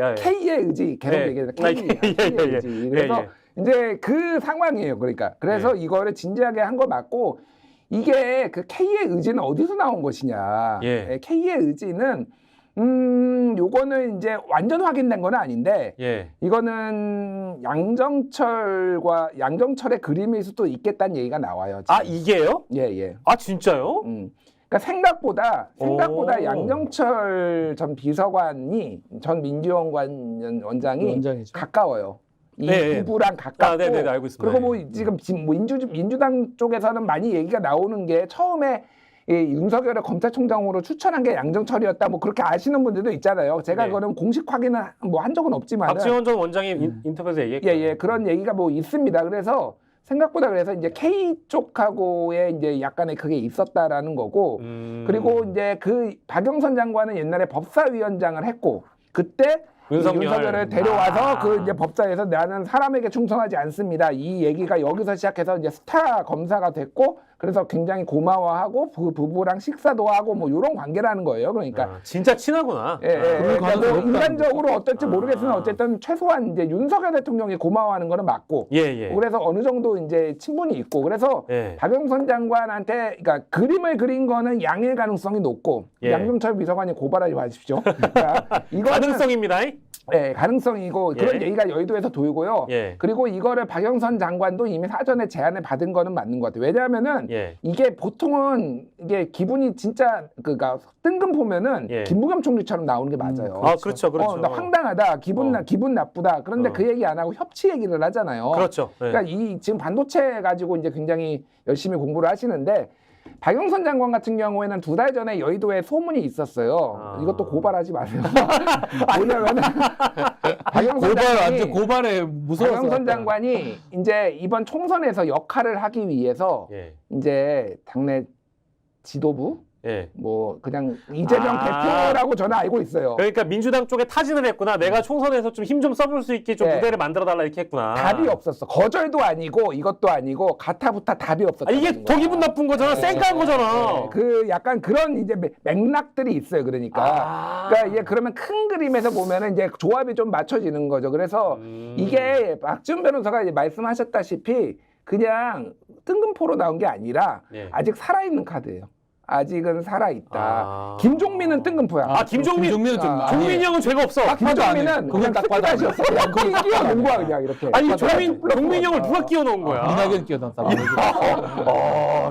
아, 예. K의 의지 계속 네. 얘기해요. 아, K의 예. 의지. 그래서 예. 이제 그 상황이에요. 그러니까 그래서 이거를 진지하게 한 거 맞고 이게 그 K의 의지는 어디서 나온 것이냐? 예. K의 의지는 요거는 이제 완전 확인된 건 아닌데 예. 이거는 양정철의 그림일 수도 있겠다는 얘기가 나와요. 지금. 아, 이게요? 예. 아, 진짜요? 그러니까 생각보다 오. 양정철 전 비서관이 전 민주연구원 원장이 원장이죠. 가까워요. 이 네, 부부랑 가깝고 아, 네네, 알고 있습니다. 그리고 뭐 지금 뭐 민주당 쪽에서는 많이 얘기가 나오는 게 처음에 이 윤석열을 검찰총장으로 추천한 게 양정철이었다 뭐 그렇게 아시는 분들도 있잖아요. 제가 네. 그거는 공식 확인은 뭐 한 적은 없지만 박지원 전 원장이 인터뷰에서 얘기했고. 예, 그런 얘기가 뭐 있습니다. 그래서 생각보다 그래서 이제 K 쪽하고의 이제 약간의 그게 있었다라는 거고 그리고 이제 그 박영선 장관은 옛날에 법사위원장을 했고 그때 윤석열을 데려와서 그 이제 법사에서 나는 사람에게 충성하지 않습니다. 이 얘기가 여기서 시작해서 이제 스타 검사가 됐고 그래서 굉장히 고마워하고 부부랑 식사도 하고 뭐 이런 관계라는 거예요. 그러니까 아, 진짜 친하구나. 예, 그러니까 뭐 없다는 인간적으로 어떨지 모르겠으나 어쨌든 최소한 이제 윤석열 대통령이 고마워하는 거는 맞고 예. 그래서 어느 정도 이제 친분이 있고 그래서 예. 박영선 장관한테 그러니까 그림을 그린 거는 양일 가능성이 높고 예. 양정철 비서관이 고발하지 마십시오. 그러니까 이거는 가능성입니다. 네, 가능성이고 그런 예. 얘기가 여의도에서 돌고요. 예. 그리고 이거를 박영선 장관도 이미 사전에 제안을 받은 거는 맞는 것 같아요. 왜냐하면은 예. 이게 보통은 이게 기분이 진짜 그니까 뜬금 보면은 예. 김부겸 총리처럼 나오는 게 맞아요. 아, 그렇죠. 나 황당하다, 기분 나쁘다. 그런데 그 얘기 안 하고 협치 얘기를 하잖아요. 그렇죠. 예. 그러니까 이 지금 반도체 가지고 이제 굉장히 열심히 공부를 하시는데. 박영선 장관 같은 경우에는 2달 전에 여의도에 소문이 있었어요. 아. 이것도 고발하지 마세요. 뭐냐면은 완전 고발에 무서워서. 박영선 장관이 이제 이번 총선에서 역할을 하기 위해서 예. 이제 당내 지도부 예. 뭐 그냥 이재명 아. 대표라고 저는 알고 있어요. 그러니까 민주당 쪽에 타진을 했구나. 내가 총선에서 좀 힘 좀 써볼 수 있게 좀 네. 무대를 만들어달라 이렇게 했구나. 답이 없었어. 거절도 아니고 이것도 아니고 가타부타 답이 없었다. 아, 이게 더 기분 나쁜 거잖아. 쌩까한 거잖아. 그 약간 그런 이제 맥락들이 있어요. 그러니까. 그러니까 이게 그러면 큰 그림에서 보면은 이제 조합이 좀 맞춰지는 거죠. 그래서 이게 박지원 변호사가 이제 말씀하셨다시피 그냥 뜬금포로 나온 게 아니라 예. 아직 살아있는 카드예요. 아직은 살아있다. 아. 김종민은 뜬금포야. 김종민은 좀 아, 종민이 형은 죄가 없어. 김종민은 그냥 딱 빠졌어. 그냥 끼워 놓은 거야 그냥 이렇게. 아니 종민이 형을 누가 끼워 넣은 거야? 민하견 끼어넣었다.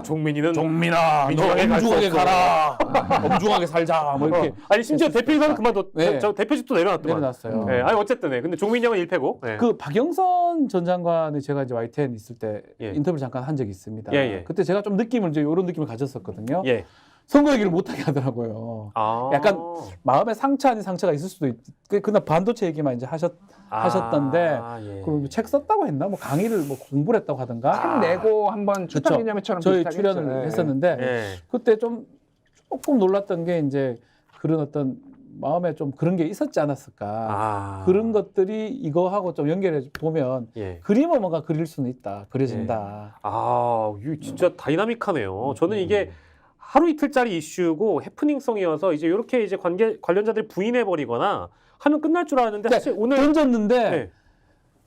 종민이는 종민아, 너 민주당에 갈 수 엄중하게 없어. 가라. 엄중하게 살자. 뭐 이렇게. 아니 심지어 대표이사는 그만뒀. 네. 저 대표직도 내려놨더만. 내려놨어요. 네. 아니 어쨌든 근데 종민이 형은 1패고. 네. 그 박영선 전 장관이 제가 이제 YTN 있을 때 예. 인터뷰를 잠깐 한 적이 있습니다. 예. 그때 제가 좀 이제 이런 느낌을 가졌었거든요. 예. 선거 얘기를 못하게 하더라고요. 아. 약간 마음에 상처 아닌 상처가 있을 수도 그날 반도체 얘기만 이제 하셨던데 예. 그리고 책 썼다고 했나? 뭐 강의를 뭐 공부를 했다고 하던가. 책 내고 한번 출판 기념회처럼 저희 비슷하게 출연을 했죠. 했었는데 예. 그때 좀 조금 놀랐던 게 이제 그런 어떤 마음에 좀 그런 게 있었지 않았을까. 아. 그런 것들이 이거하고 좀 연결해 보면 예. 그림을 뭔가 그릴 수는 있다. 그려진다. 아, 이거 진짜 다이나믹하네요. 저는 이게 하루 이틀짜리 이슈고 해프닝성이어서 이제 이렇게 이제 관련자들이 부인해 버리거나 하면 끝날 줄 알았는데 사실 오늘 던졌는데 네.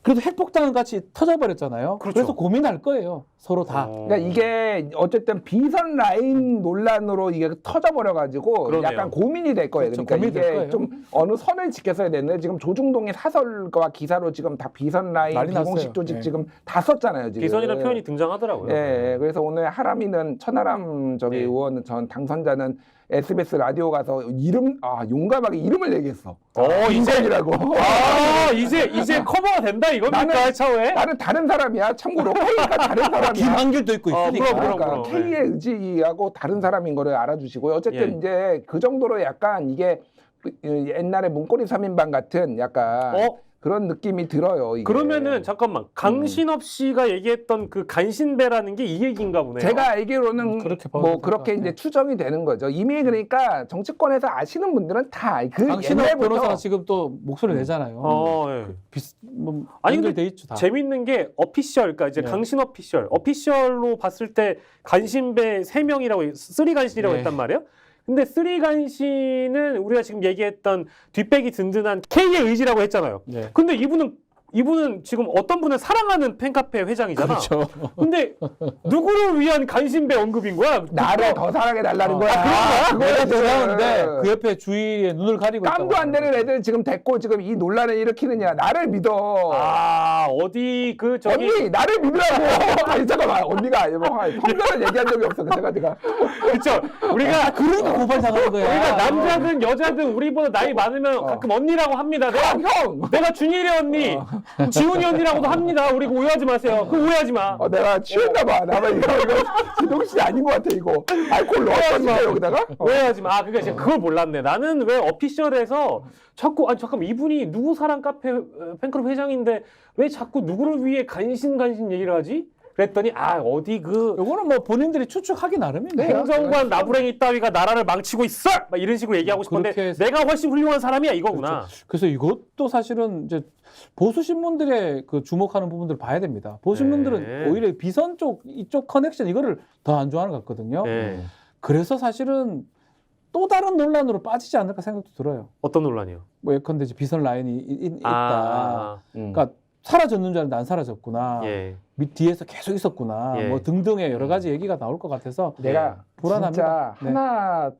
그래도 핵폭탄 같이 터져버렸잖아요. 그렇죠. 그래서 고민할 거예요. 서로 다. 그러니까 이게 어쨌든 비선 라인 논란으로 이게 터져버려가지고 그러네요. 약간 고민이 될 거예요. 그렇죠. 그러니까 고민이 될 이게 거예요. 좀 어느 선을 지켰어야 되는데 지금 조중동의 사설과 기사로 지금 다 비선 라인, 난리 비공식 났어요. 조직 예. 지금 다 썼잖아요. 지금. 비선이라는 표현이 등장하더라고요. 예, 그래서 오늘 하람이는 천하람 저기 네. 의원 전 당선자는 SBS 라디오 가서 용감하게 이름을 얘기했어. 이제라고. 이제 커버가 된다 이겁니까 차후에? 나는 다른 사람이야. 참고로 K가 다른 사람이야. 김한길도 있고 있으니까. 그럼. 그러니까 K의 의지하고 다른 사람인 거를 알아주시고요. 어쨌든 예. 이제 그 정도로 약간 이게 옛날에 문고리 3인방 같은 약간 그런 느낌이 들어요. 이게. 그러면은 잠깐만 강신업 씨가 얘기했던 그 간신배라는 게 이 얘기인가 보네요. 제가 알기로는 그렇게 봐도 뭐 될것 그렇게 같아요. 이제 추정이 되는 거죠. 이미 그러니까 정치권에서 아시는 분들은 다 그 강신업 옛날부터 변호사가 지금 또 목소리 내잖아요. 예. 아니 근데 근데 돼 있죠 다. 재밌는 게 어피셜, 그러니까 이제 네. 강신 어피셜로 봤을 때 간신배 3명이라고 쓰리 간신이라고 네. 했단 말이에요. 근데 쓰리 간신은 우리가 지금 얘기했던 뒷배기 든든한 K의 의지라고 했잖아요. 네. 근데 이분은 지금 어떤 분을 사랑하는 팬카페 회장이잖아. 그렇죠. 근데 누구를 위한 간신배 언급인 거야? 나를 더 사랑해 달라는 거야. 내가 그거야, 대단한데 그 옆에 주위에 눈을 가리고 깜도 있다고 안 되는 하는 애들 지금 됐고 지금 이 논란을 일으키느냐. 나를 믿어. 어디 그 저기 언니 나를 믿으라고. 아니 잠깐만 언니가 뭐 성별을 얘기한 적이 없어. 제가 그쵸? 우리가 그러니까 고발 당하는 거야. 우리가 남자든 여자든 우리보다 나이 많으면 가끔 언니라고 합니다. 내가 준일이 언니, 지훈이 언니라고도 합니다. 우리 오해하지 마세요. 그 오해하지 마. 내가 취했나 봐. 나만 이거 제정신이 아닌 것 같아 이거. 알코올 넣었어 여기다가. 오해하지 마. 그러니까 제가 그걸 몰랐네. 나는 왜 어피셜에서 자꾸 잠깐만 이분이 누구 사랑 카페 팬클럽 회장인데 왜 자꾸 누구를 위해 간신 얘기를 하지? 그랬더니 어디 그 요거는 뭐 본인들이 추측하기 나름입니다. 행정관 나부랭이 따위가 나라를 망치고 있어! 막 이런 식으로 얘기하고 싶은데 그렇게 해서- 내가 훨씬 훌륭한 사람이야 이거구나. 그래서 이것도 사실은 이제 보수 신문들의 그 주목하는 부분들을 봐야 됩니다. 보수 신문들은 네. 오히려 비선 쪽 이쪽 커넥션 이거를 더 안 좋아하는 것 같거든요. 네. 그래서 사실은 또 다른 논란으로 빠지지 않을까 생각도 들어요. 어떤 논란이요? 뭐 예컨대 이제 비선 라인이 있다. 그러니까 사라졌는 줄 알았는데 안 사라졌구나. 예. 밑 뒤에서 계속 있었구나. 예. 뭐 등등의 여러 가지 얘기가 나올 것 같아서 내가 불안합니다. 진짜 네. 하나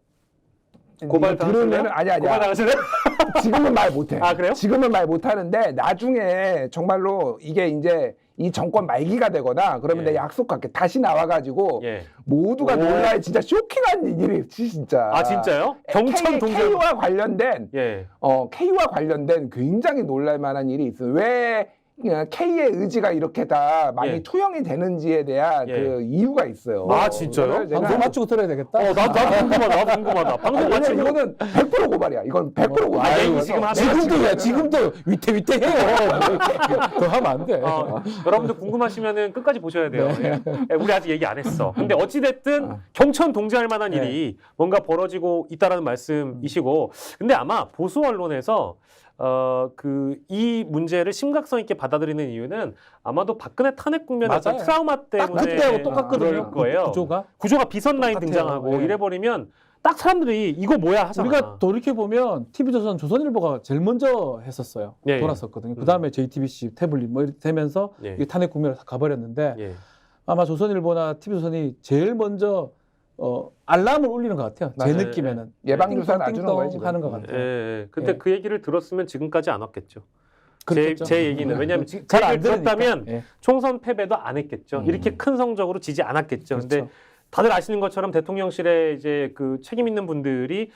고발 이거 들으면 고발 당하실래? 지금은 말 못해. 그래요? 지금은 말 못하는데 나중에 정말로 이게 이제 이 정권 말기가 되거나 그러면 예. 내가 약속할게. 다시 나와가지고 예. 모두가 오. 놀랄 진짜 쇼킹한 일이 있지 진짜. 진짜요? 경천 동전. K와 관련된 예. K와 관련된 굉장히 놀랄 만한 일이 있어요. 왜 K의 의지가 이렇게 다 많이 예. 투영이 되는지에 대한 예. 그 이유가 있어요. 진짜요? 그거를 제가- 방송 맞추고 들어야 되겠다. 나도 궁금하다. 방송 왜냐면 마치고. 이거는 100% 고발이야. 이건 100% 고발이야. 얘기 지금 하면 지금도 위태위태해요. 더 하면 안 돼. 여러분들 궁금하시면은 끝까지 보셔야 돼요. 예, 우리 아직 얘기 안 했어. 근데 어찌됐든 경천 동지할 만한 일이 뭔가 벌어지고 있다라는 말씀이시고, 근데 아마 보수 언론에서 이 문제를 심각성 있게 받아들이는 이유는 아마도 박근혜 탄핵 국면의 어떤 맞아요. 트라우마 때문에 그때하고 똑같거든요. 그럴 거예요. 구조가 비선 라인 똑같아요. 등장하고 예. 이래버리면 딱 사람들이 이거 뭐야 하잖아. 우리가 돌이켜보면 TV조선, 조선일보가 제일 먼저 했었어요. 예, 예. 돌았었거든요. 그다음에 JTBC, 태블릿 뭐 이렇게 되면서 예. 이게 탄핵 국면으로 다 가버렸는데 예. 아마 조선일보나 TV조선이 제일 먼저 알람을 울리는 것 같아요. 제 맞아요. 느낌에는. 예방주사 놔주는 띵동 거예요, 지금. 하는 것 같아요. 예. 근데 예. 그 얘기를 들었으면 지금까지 안 왔겠죠. 그렇겠죠. 제 얘기는 왜냐하면 제 잘안 얘기를 들었다면 예. 총선 패배도 안 했겠죠. 이렇게 큰 성적으로 지지 않았겠죠. 근데 그렇죠. 다들 아시는 것처럼 대통령실에 이제 그 책임 있는 분들이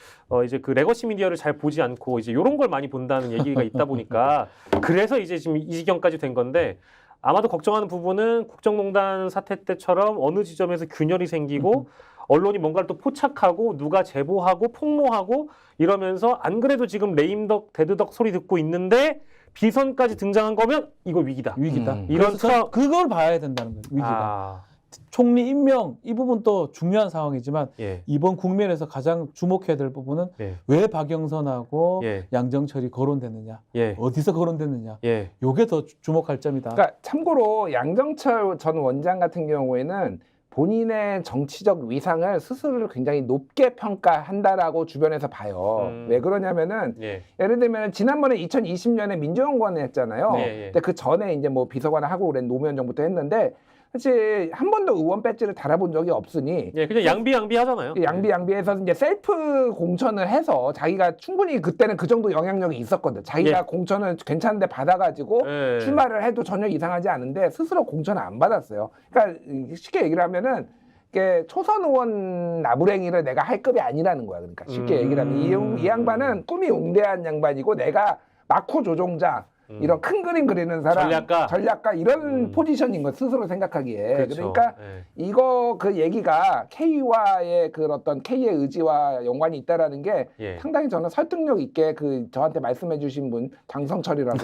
이제 그 레거시 미디어를 잘 보지 않고 이제 이런 걸 많이 본다는 얘기가 있다 보니까 그래서 이제 지금 이 지경까지 된 건데 아마도 걱정하는 부분은 국정농단 사태 때처럼 어느 지점에서 균열이 생기고 언론이 뭔가를 또 포착하고 누가 제보하고 폭로하고 이러면서 안 그래도 지금 레임덕 대드덕 소리 듣고 있는데 비선까지 등장한 거면 이거 위기다. 위기다. 이런 그래서 저는 그걸 봐야 된다는 거예요. 위기가. 총리 임명 이 부분도 중요한 상황이지만 예. 이번 국면에서 가장 주목해야 될 부분은 예. 왜 박영선하고 예. 양정철이 거론됐느냐, 예. 어디서 거론됐느냐, 예. 요게 더 주목할 점이다. 그러니까 참고로 양정철 전 원장 같은 경우에는 본인의 정치적 위상을 스스로를 굉장히 높게 평가한다라고 주변에서 봐요. 왜 그러냐면은 예. 예를 들면 지난번에 2020년에 민주연구원을 했잖아요. 예, 예. 근데 그 전에 이제 뭐 비서관을 하고 그랬 노무현 정부터 했는데 사실 한 번도 의원 배지를 달아본 적이 없으니 예, 그냥 양비 하잖아요. 양비해서 이제 셀프 공천을 해서 자기가 충분히 그때는 그 정도 영향력이 있었거든. 자기가 예. 공천을 괜찮은데 받아가지고 예. 출마를 해도 전혀 이상하지 않은데 스스로 공천을 안 받았어요. 그러니까 쉽게 얘기를 하면은 이게 초선 의원 나부랭이를 내가 할 급이 아니라는 거야. 그러니까 쉽게 얘기를 하면 이 양반은 꿈이 웅대한 양반이고 내가 마코 조종자 이런 큰 그림 그리는 사람, 전략가 이런 포지션인 거 스스로 생각하기에. 그렇죠. 그러니까 예. 이거 그 얘기가 K와의 그 어떤 K의 의지와 연관이 있다라는 게 예. 상당히 저는 설득력 있게 그 저한테 말씀해주신 분 장성철이라고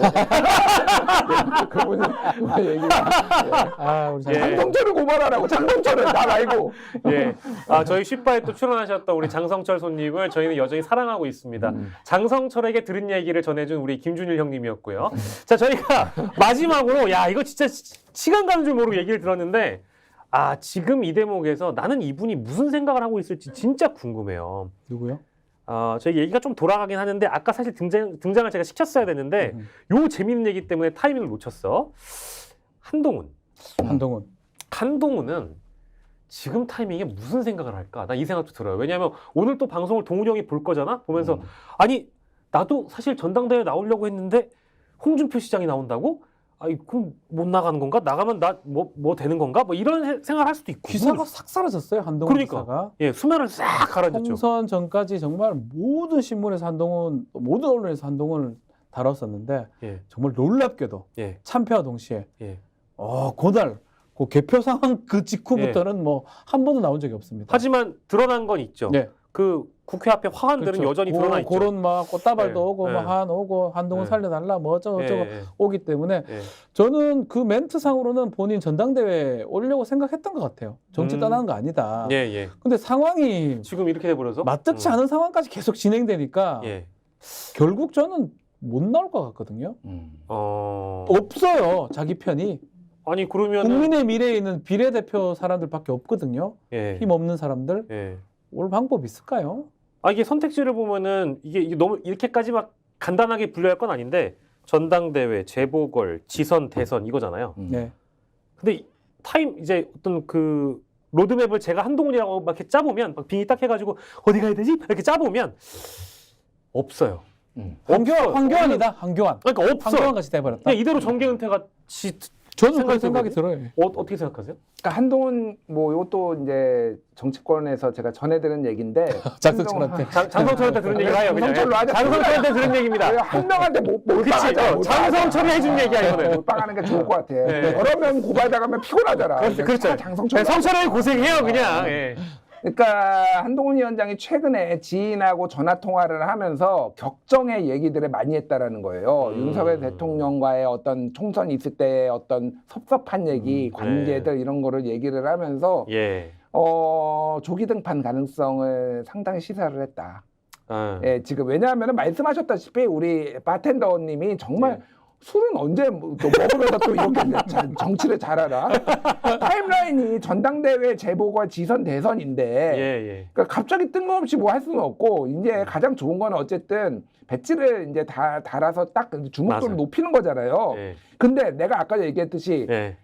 그분이 얘기가 우리 예. 장성철을 고발하라고 장성철을 나 말고. 예. 저희 쉽바에 또 출연하셨던 우리 장성철 손님을 저희는 여전히 사랑하고 있습니다. 장성철에게 들은 얘기를 전해준 우리 김준일 형님이었고요. 자, 저희가 마지막으로 이거 진짜 시간 가는 줄 모르고 얘기를 들었는데 지금 이 대목에서 나는 이분이 무슨 생각을 하고 있을지 진짜 궁금해요. 누구요? 저희 얘기가 좀 돌아가긴 하는데 아까 사실 등장을 제가 시켰어야 됐는데 요 재밌는 얘기 때문에 타이밍을 놓쳤어. 한동훈. 한동훈은 지금 타이밍에 무슨 생각을 할까? 나 이 생각도 들어요. 왜냐하면 오늘 또 방송을 동훈이 형이 볼 거잖아? 보면서 아니 나도 사실 전당대회 나오려고 했는데 홍준표 시장이 나온다고? 그럼 못 나가는 건가? 나가면 나 뭐 되는 건가? 뭐 이런 생각을 할 수도 있고. 기사가 싹 사라졌어요. 한동훈 그러니까. 기사가. 예, 수면을 싹 가라앉혔죠. 총선 전까지 정말 모든 신문에서 모든 언론에서 한동훈을 다뤘었는데 예. 정말 놀랍게도 예. 참패와 동시에 예. 그날 그 개표 상황 그 직후부터는 뭐 한 번도 나온 적이 없습니다. 하지만 드러난 건 있죠. 네. 그 국회 앞에 화환들은 그렇죠. 여전히 드러나 있죠. 그런 막 꽃다발도 예. 오고 예. 뭐 한 오고 한동훈 예. 살려달라 뭐 어쩌고 예. 오기 때문에 예. 저는 그 멘트상으로는 본인 전당대회 오려고 생각했던 것 같아요. 정치 떠나는 거 아니다. 예. 근데 상황이 지금 이렇게 돼버려서 맞닿지 않은 상황까지 계속 진행되니까 예. 결국 저는 못 나올 것 같거든요. 어. 없어요. 자기 편이. 아니 그러면 국민의 미래에 있는 비례대표 사람들밖에 없거든요. 예. 힘 없는 사람들. 예. 올 방법 있을까요? 이게 선택지를 보면은 이게 너무 이렇게까지 막 간단하게 분류할 건 아닌데 전당대회, 재보궐, 지선, 대선 이거잖아요. 네. 근데 이제 어떤 그 로드맵을 제가 한동훈이라고 막 이렇게 짜보면 막 빙의 딱 해가지고 어디 가야 되지? 이렇게 짜보면 없어요. 황교안이다. 황교안. 그러니까 없어. 황교안 같이 돼버렸다. 그냥 이대로 정계은퇴가 저는 그런 생각이 들어요. 어떻게 생각하세요? 그러니까 한동훈 뭐 이것도 이제 정치권에서 제가 전해드린 얘기인데 장성철한테. 장성철한테 들은 얘기가 아니에요. 그냥. 장성철로 하자. 장성철한테 들은 얘기입니다. 한 명한테 그치. 몰빵하자. 장성철이 해준 얘기야 이거는. 몰빵하는 게 좋을 것 같아. 네. 여러 명 고발당하면 피곤하잖아. 그렇죠. 장성철. 성철이 고생해요 그냥. 예. 그러니까 한동훈 위원장이 최근에 지인하고 전화 통화를 하면서 격정의 얘기들을 많이 했다라는 거예요. 윤석열 대통령과의 어떤 총선이 있을 때의 어떤 섭섭한 얘기, 관계들 이런 거를 얘기를 하면서 예. 조기 등판 가능성을 상당히 시사를 했다. 아. 예, 지금 왜냐하면 말씀하셨다시피 우리 바텐더님이 정말 술은 언제 또 먹으면서 또 이렇게 정치를 잘 알아. 타임라인이 전당대회, 재보궐, 지선, 대선인데 예. 그러니까 갑자기 뜬금없이 뭐 할 수는 없고 이제 가장 좋은 거는 어쨌든 배지를 이제 다 달아서 딱 주목도를 맞아요. 높이는 거잖아요. 예. 근데 내가 아까 얘기했듯이 예.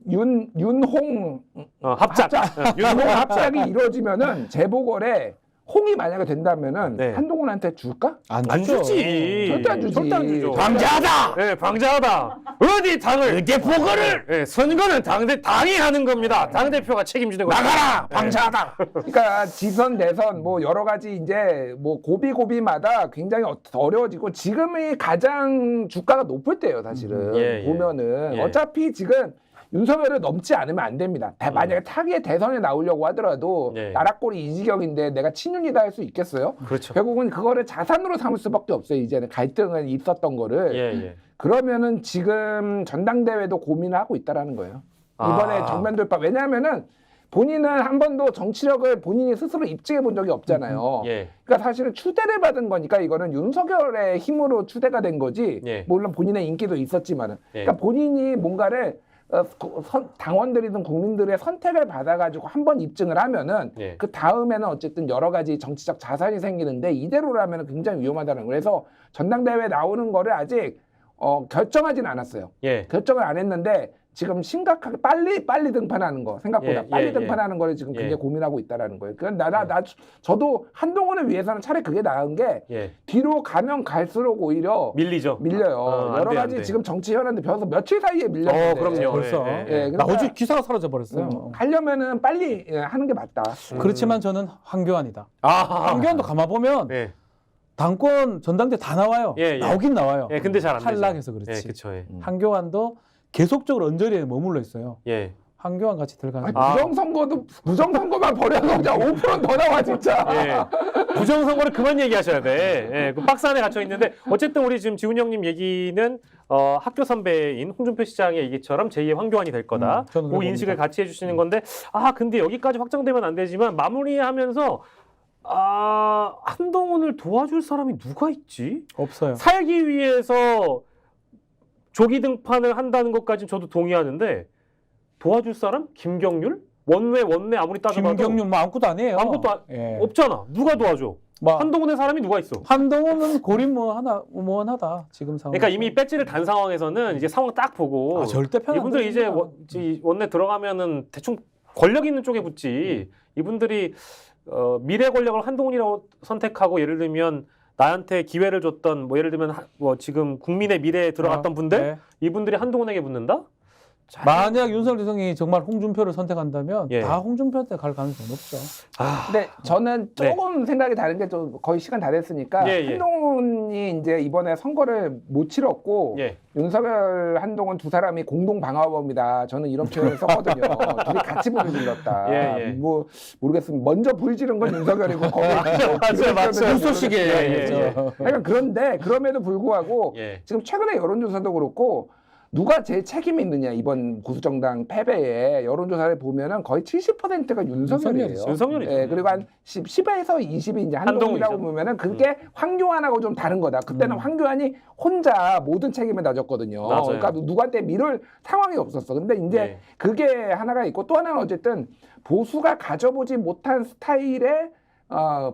윤홍 합작. 윤홍 합작이 이루어지면은 재보궐에 홍이 만약에 된다면은 네. 한동훈한테 줄까? 안 주지. 절대 안 주지. 절대 안 주죠. 방자하다. 예, 방자하다. 어디 당을 의제 보고를 예, 선거는 당이 하는 겁니다. 당 대표가 책임지는 거죠. 나가라. 방자하다. 그러니까 지선 대선 뭐 여러 가지 이제 뭐 고비마다 굉장히 어려워지고 지금이 가장 주가가 높을 때예요 사실은 예. 보면은 예. 어차피 지금 윤석열을 넘지 않으면 안 됩니다. 만약에 타기의 대선에 나오려고 하더라도 예. 나라꼴이 이 지경인데 내가 친윤이다 할 수 있겠어요? 그렇죠. 결국은 그거를 자산으로 삼을 수밖에 없어요. 이제는 갈등은 있었던 거를. 예. 그러면은 지금 전당대회도 고민을 하고 있다라는 거예요. 이번에 정면 돌파. 왜냐하면은 본인은 한 번도 정치력을 본인이 스스로 입증해 본 적이 없잖아요. 예. 그러니까 사실은 추대를 받은 거니까 이거는 윤석열의 힘으로 추대가 된 거지. 예. 물론 본인의 인기도 있었지만은. 예. 그러니까 본인이 뭔가를 당원들이든 국민들의 선택을 받아가지고 한번 입증을 하면은 예. 그 다음에는 어쨌든 여러 가지 정치적 자산이 생기는데 이대로라면 굉장히 위험하다는 거예요. 그래서 전당대회에 나오는 거를 아직 결정하진 않았어요. 예. 결정을 안 했는데 지금 심각하게 빨리 등판하는 거 생각보다 예, 빨리 예, 등판하는 거를 지금 굉장히 고민하고 있다라는 거예요. 저도 한동훈을 위해서는 차라리 그게 나은 게 예. 뒤로 가면 갈수록 오히려 밀리죠. 밀려요. 안 여러 돼, 안 가지 돼. 지금 정치 현안들 배워서 며칠 사이에 밀렸는데 그럼요. 벌써. 예, 예, 나 그러니까- 어제 기사가 사라져 버렸어요. 하려면은 빨리 하는 게 맞다. 그렇지만 저는 황교안이다. 아, 황교안도 가만 보면 예. 당권 전당대 다 나와요. 예, 예. 나오긴 나와요. 예, 근데 잘 안 되죠. 탈락해서 그렇지. 예, 그렇죠. 예. 황교안도 계속적으로 언저리에 머물러 있어요. 예. 황교안 같이 들어가는. 아. 부정선거만 벌여서 그냥 5% 더 나와 진짜. 예. 부정선거를 그만 얘기하셔야 돼. 예. 그 박스 안에 갇혀 있는데 어쨌든 우리 지금 지훈 형님 얘기는 학교 선배인 홍준표 시장의 얘기처럼 제2의 황교안이 될 거다. 저는 그 그렇게 인식을 봅니다. 같이 해주시는 건데 근데 여기까지 확정되면 안 되지만 마무리하면서 한동훈을 도와줄 사람이 누가 있지? 없어요. 살기 위해서 조기 등판을 한다는 것까지는 저도 동의하는데 도와줄 사람? 김경률? 원내 아무리 따져봐도 김경률 뭐 아무것도 아니에요. 예. 없잖아. 누가 도와줘? 뭐 한동훈의 사람이 누가 있어? 한동훈은 고림 무원하다 지금 상황. 그러니까 이미 배지를 단 상황에서는 이제 상황 딱 보고 절대 편안. 이분들 이제 원내 들어가면은 대충 권력 있는 쪽에 붙지. 이분들이 미래 권력을 한동훈이라고 선택하고 예를 들면 나한테 기회를 줬던 뭐 예를 들면 지금 국민의 미래에 들어갔던 분들 네. 이분들이 한동훈에게 붙는다? 만약 윤석열 대통령이 정말 홍준표를 선택한다면 예. 다 홍준표한테 갈 가능성이 높죠. 근데 저는 조금 생각이 다른 게 좀 거의 시간 다 됐으니까 예, 예. 한동훈이 이제 이번에 선거를 못 치렀고 예. 윤석열, 한동훈 두 사람이 공동 방화범이다. 저는 이런 표현을 썼거든요. 둘이 같이 불을 질렀다. 예, 예. 뭐 모르겠습니다. 먼저 불 지른 건 윤석열이고 맞아요. 불쏘시개. 예. 그러니까 그런데 그럼에도 불구하고 예. 지금 최근에 여론조사도 그렇고 누가 제일 책임이 있느냐 이번 보수정당 패배에 여론조사를 보면은 거의 70%가 윤석열이에요. 윤석열이죠. 예, 그리고 한 10에서 20이 이제 한동훈이라고 한동훈이죠. 보면은 그게 황교안하고 좀 다른 거다. 그때는 황교안이 혼자 모든 책임을 다졌거든요. 맞아요. 그러니까 누구한테 미룰 상황이 없었어. 근데 이제 예. 그게 하나가 있고 또 하나는 어쨌든 보수가 가져보지 못한 스타일의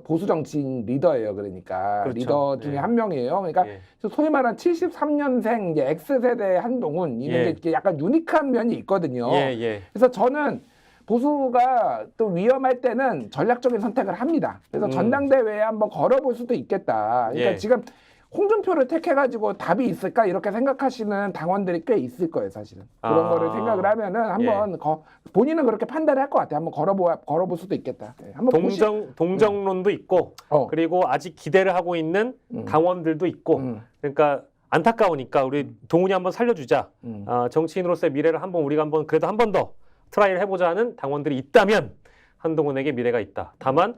보수 정치인 리더예요. 그러니까 그렇죠. 리더 중에 예. 한 명이에요. 그러니까 예. 소위 말하는 73년생 이제 X세대 한동훈 이게 예. 이제 약간 유니크한 면이 있거든요. 예. 그래서 저는 보수가 또 위험할 때는 전략적인 선택을 합니다. 그래서 전당대회에 한번 걸어볼 수도 있겠다. 그러니까 예. 지금 홍준표를 택해가지고 답이 있을까 이렇게 생각하시는 당원들이 꽤 있을 거예요, 사실은. 그런 거를 생각을 하면은 한번 본인은 그렇게 판단을 할 것 같아요. 한번 걸어볼 수도 있겠다. 네, 한번 동정론도 있고 그리고 아직 기대를 하고 있는 당원들도 있고 그러니까 안타까우니까 우리 동훈이 한번 살려주자. 정치인으로서의 미래를 우리가 그래도 한 번 더 트라이를 해보자 하는 당원들이 있다면 한동훈에게 미래가 있다. 다만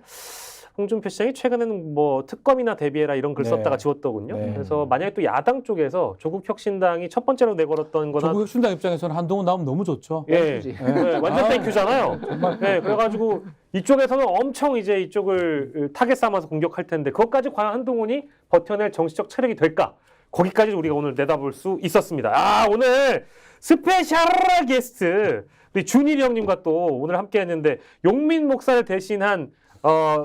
홍준표 시장이 최근에는 뭐 특검이나 대비해라 이런 글 네. 썼다가 지웠더군요. 네. 그래서 만약에 또 야당 쪽에서 조국혁신당이 첫 번째로 내걸었던 거나 조국혁신당 입장에서는 한동훈 나오면 너무 좋죠. 예, 땡큐지. 네, 완전 땡큐잖아요. 네, 그래가지고 이쪽에서는 엄청 이제 이쪽을 타겟 삼아서 공격할 텐데 그것까지 과연 한동훈이 버텨낼 정치적 체력이 될까? 거기까지 우리가 오늘 내다볼 수 있었습니다. 오늘 스페셜 게스트 우리 준일이 형님과 또 오늘 함께했는데 용민 목사를 대신한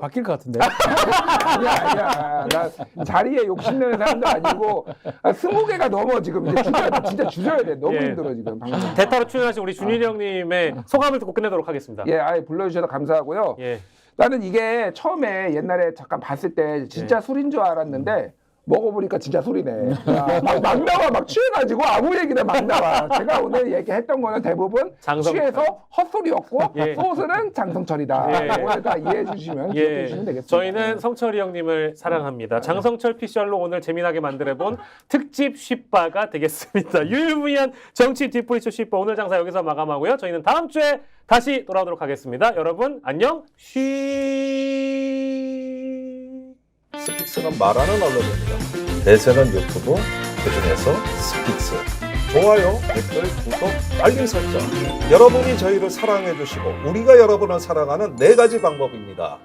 바뀔 것 같은데. 아니야. 나 자리에 욕심내는 사람도 아니고 20개가 넘어 지금 이제 진짜 줄여야 돼. 너무 예. 힘들어 지금 방송. 대타로 출연하신 우리 준일이 형님의 소감을 듣고 끝내도록 하겠습니다. 예, 아예 불러주셔서 감사하고요. 예. 나는 이게 처음에 옛날에 잠깐 봤을 때 진짜 술인 줄 알았는데 먹어보니까 진짜 술이네. 막 나와 막 취해가지고 아무 얘기나 막 나와. 제가 오늘 얘기했던 거는 대부분 취해서 헛소리였고 예. 소스는 장성철이다. 예. 오늘 다 이해해 주시면 기억해 주시면 되겠습니다. 저희는 성철이 형님을 사랑합니다. 장성철 피셜로 오늘 재미나게 만들어본 특집 쉽바가 되겠습니다. 유일무이한 정치 뒷부리쇼 쉽바 오늘 장사 여기서 마감하고요. 저희는 다음 주에 다시 돌아오도록 하겠습니다. 여러분 안녕. 스픽스는 말하는 언론입니다. 대세는 유튜브, 그중에서 스픽스. 좋아요, 댓글, 구독, 알림 설정. 여러분이 저희를 사랑해 주시고 우리가 여러분을 사랑하는 4가지 방법입니다.